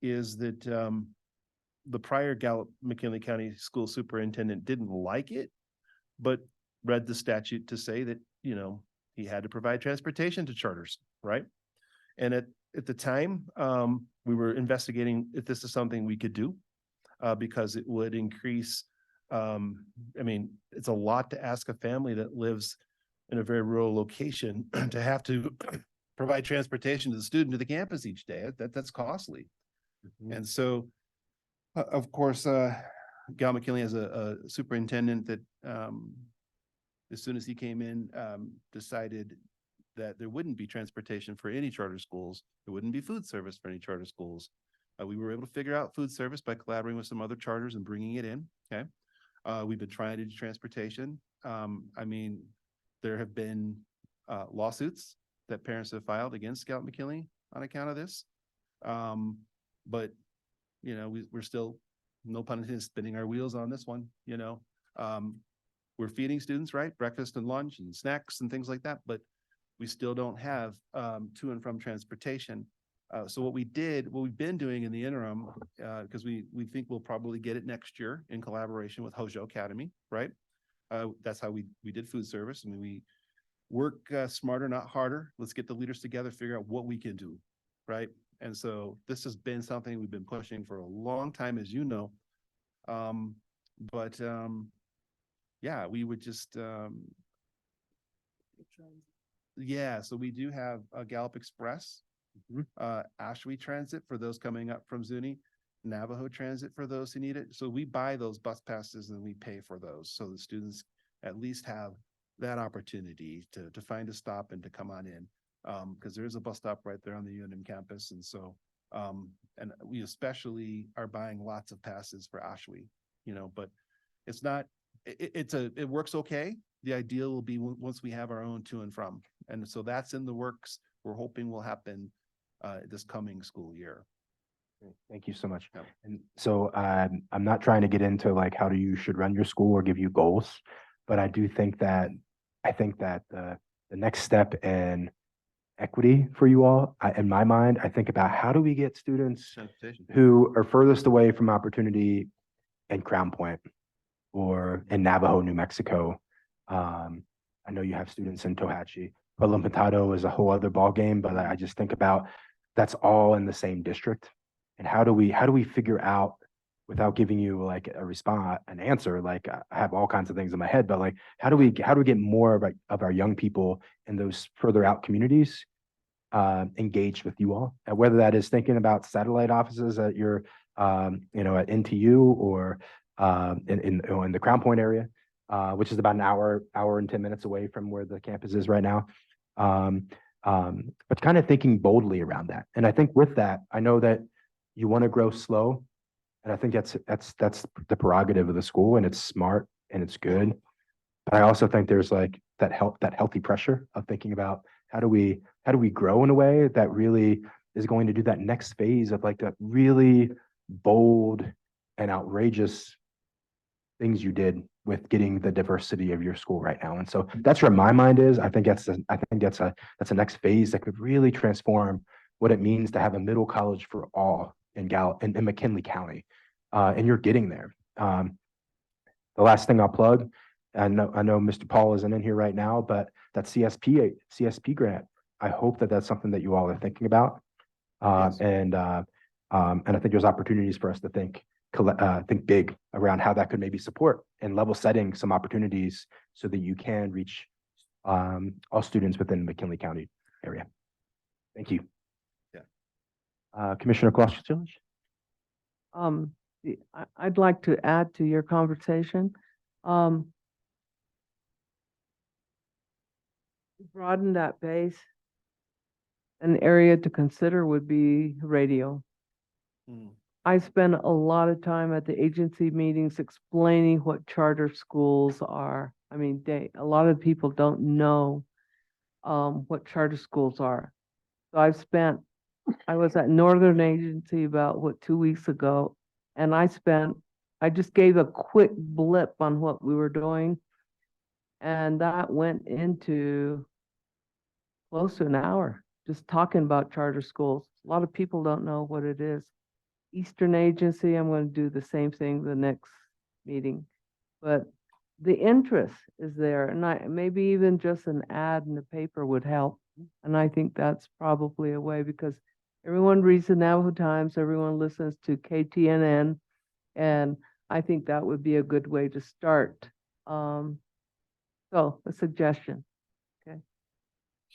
is that the prior Gallup McKinley County School Superintendent didn't like it, but read the statute to say that, you know, he had to provide transportation to charters, right? And at the time, we were investigating if this is something we could do because it would increase. I mean, it's a lot to ask a family that lives in a very rural location to have to provide transportation to the student to the campus each day. That's costly. And so, of course, Gal McKinley has a superintendent that, as soon as he came in, decided that there wouldn't be transportation for any charter schools. There wouldn't be food service for any charter schools. We were able to figure out food service by collaborating with some other charters and bringing it in. Okay. We've been trying to do transportation. I mean, there have been lawsuits that parents have filed against Scout McKinley on account of this. But, you know, we're still, no pun intended, spinning our wheels on this one, you know. We're feeding students, right? Breakfast and lunch and snacks and things like that, but we still don't have to and from transportation. So what we've been doing in the interim, because we think we'll probably get it next year in collaboration with Hojo Academy, right? That's how we did food service. I mean, we work smarter, not harder. Let's get the leaders together, figure out what we can do, right? And so this has been something we've been pushing for a long time, as you know. Yeah, we would just, yeah, so we do have a Gallup Express, Ashwee Transit for those coming up from Zuni, Navajo Transit for those who need it. So we buy those bus passes and we pay for those. So the students at least have that opportunity to find a stop and to come on in. Because there is a bus stop right there on the UNM campus. And so, and we especially are buying lots of passes for Ashwee, you know, but it's not, it works okay. The ideal will be once we have our own to and from. And so that's in the works. We're hoping will happen this coming school year. Great. Thank you so much. And so I'm not trying to get into like how you should run your school or give you goals, but I do think that the next step in equity for you all, in my mind, I think about how do we get students who are furthest away from opportunity in Crown Point or in Navajo, New Mexico. I know you have students in Tohatchee, but Limpatado is a whole other ballgame, but I just think about that's all in the same district. And how do we figure out, without giving you like an answer, like I have all kinds of things in my head, but like, how do we get more of our young people in those further out communities engaged with you all? And whether that is thinking about satellite offices at your, at NTU or in the Crown Point area, which is about an hour and 10 minutes away from where the campus is right now. But kind of thinking boldly around that. And I think with that, I know that you want to grow slow. And I think that's the prerogative of the school, and it's smart and it's good. But I also think there's like that healthy pressure of thinking about how do we grow in a way that really is going to do that next phase of like that really bold and outrageous things you did with getting the diversity of your school right now. And so that's where my mind is. I think that's a next phase that could really transform what it means to have a middle college for all in McKinley County. And you're getting there. The last thing I'll plug, I know Mr. Paul isn't in here right now, but that CSP grant, I hope that that's something that you all are thinking about. Yes. And I think there's opportunities for us to think big around how that could maybe support and level setting some opportunities so that you can reach all students within the McKinley County area. Thank you. Yeah. Commissioner Klosterich? I'd like to add to your conversation. Broaden that base. An area to consider would be radio. I spend a lot of time at the agency meetings explaining what charter schools are. I mean, a lot of people don't know what charter schools are. So I was at Northern Agency about 2 weeks ago, and I just gave a quick blip on what we were doing, and that went into close to an hour, just talking about charter schools. A lot of people don't know what it is. Eastern Agency, I'm going to do the same thing the next meeting, but the interest is there, and maybe even just an ad in the paper would help. And I think that's probably a way, because everyone reads the Navajo Times, everyone listens to KTNN, and I think that would be a good way to start. So a suggestion. Okay.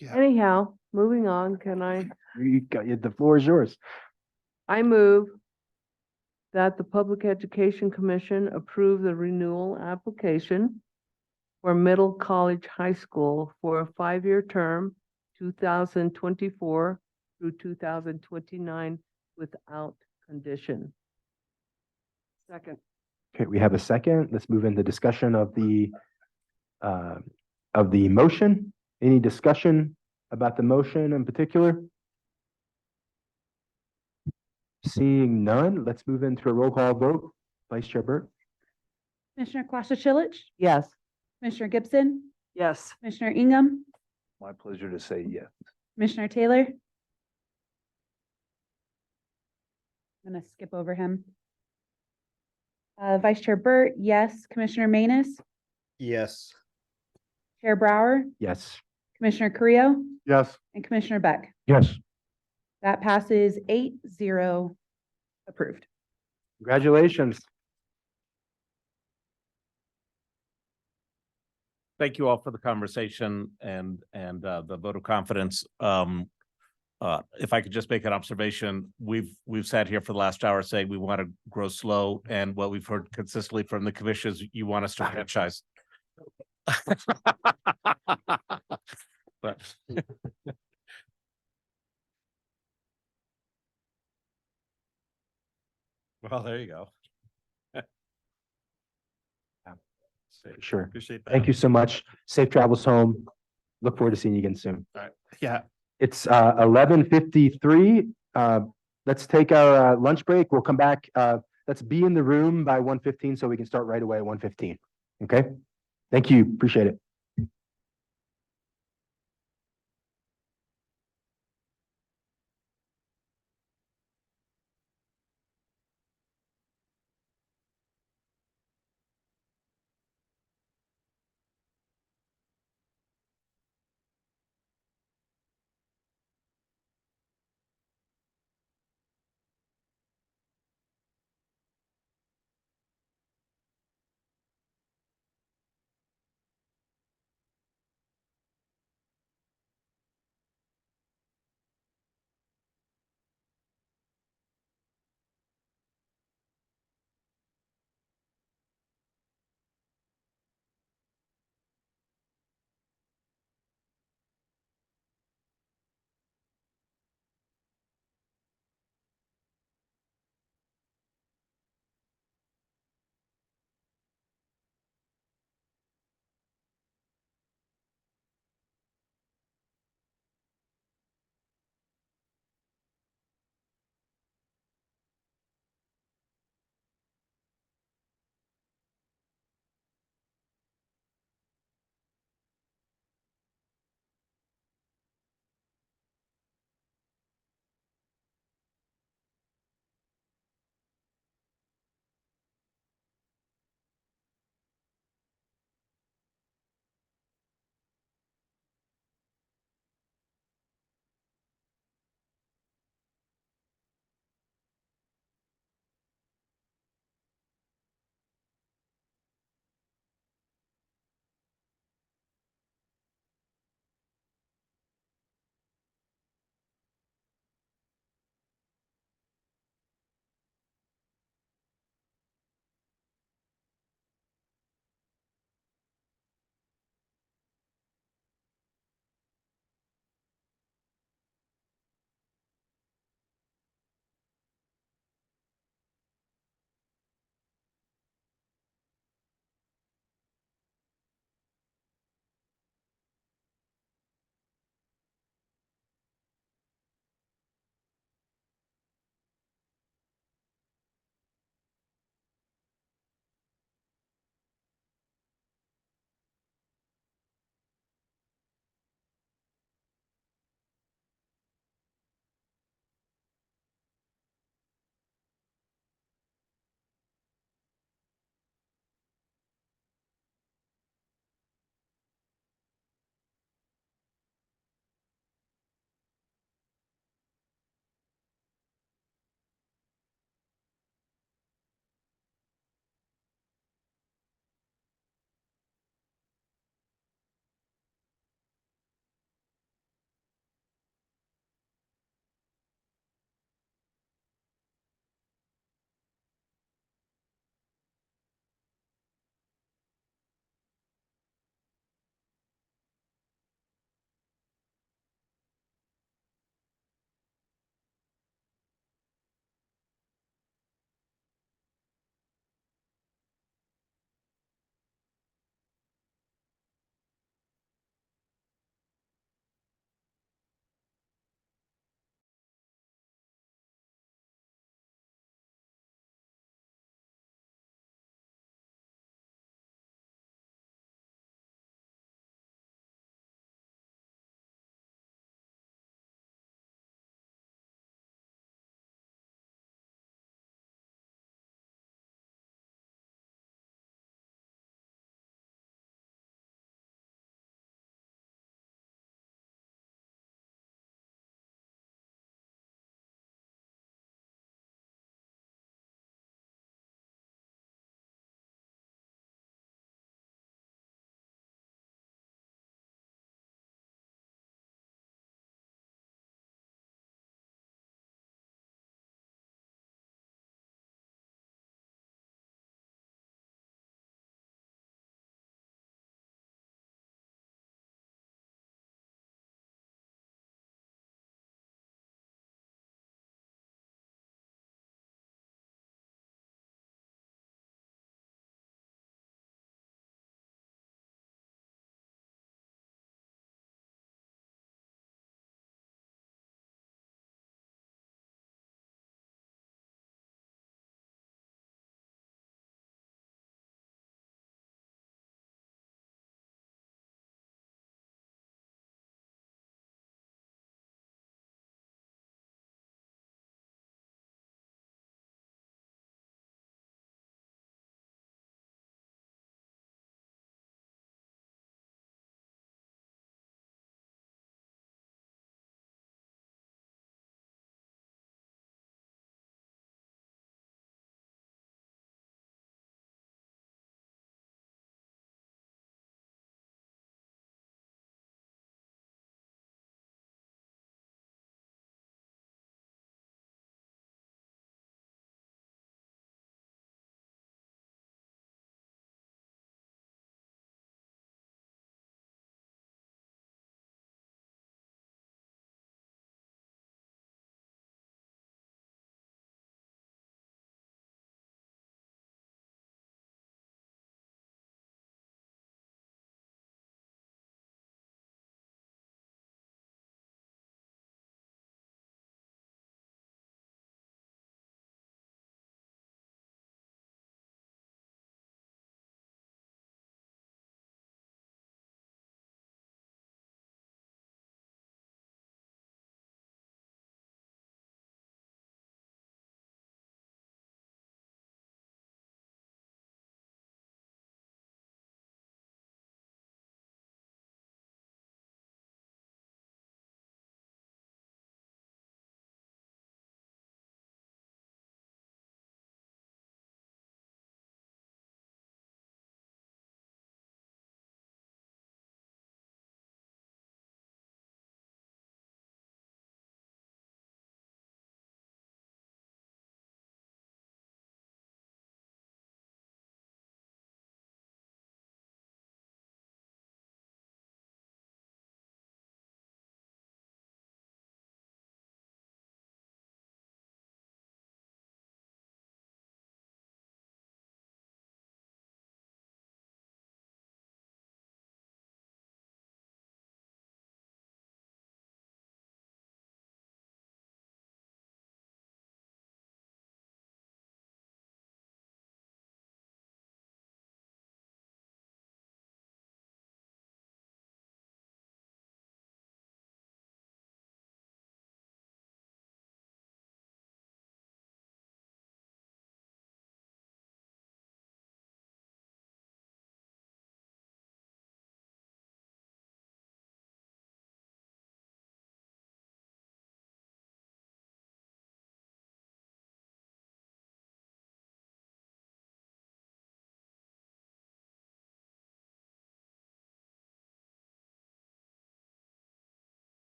Yeah. Anyhow, moving on, The floor is yours. I move that the Public Education Commission approve the renewal application for Middle College High School for a 5-year term, 2024 through 2029, without condition. Second. Okay, we have a second. Let's move into discussion of the motion. Any discussion about the motion in particular? Seeing none, let's move into a roll call vote. Vice Chair Burt? Commissioner Quashishillich, Yes. Commissioner Gibson, Yes. Commissioner Ingham, My pleasure to say yes. Commissioner Taylor. I'm gonna skip over him. Vice Chair Burt, yes. Commissioner Manus, Yes. Chair Brower, Yes. Commissioner Creo, Yes. and Commissioner Beck. Yes. That passes 8-0 approved. Congratulations. Thank you all for the conversation and the vote of confidence. If I could just make an observation, we've sat here for the last hour saying we want to grow slow, and what we've heard consistently from the commission is you want us to franchise. But well, there you go. Sure. Appreciate that. Thank you so much. Safe travels home. Look forward to seeing you again soon. All right. Yeah. It's 11:53. Let's take our lunch break. We'll come back. Let's be in the room by 1:15 so we can start right away at 1:15. Okay? Thank you. Appreciate it.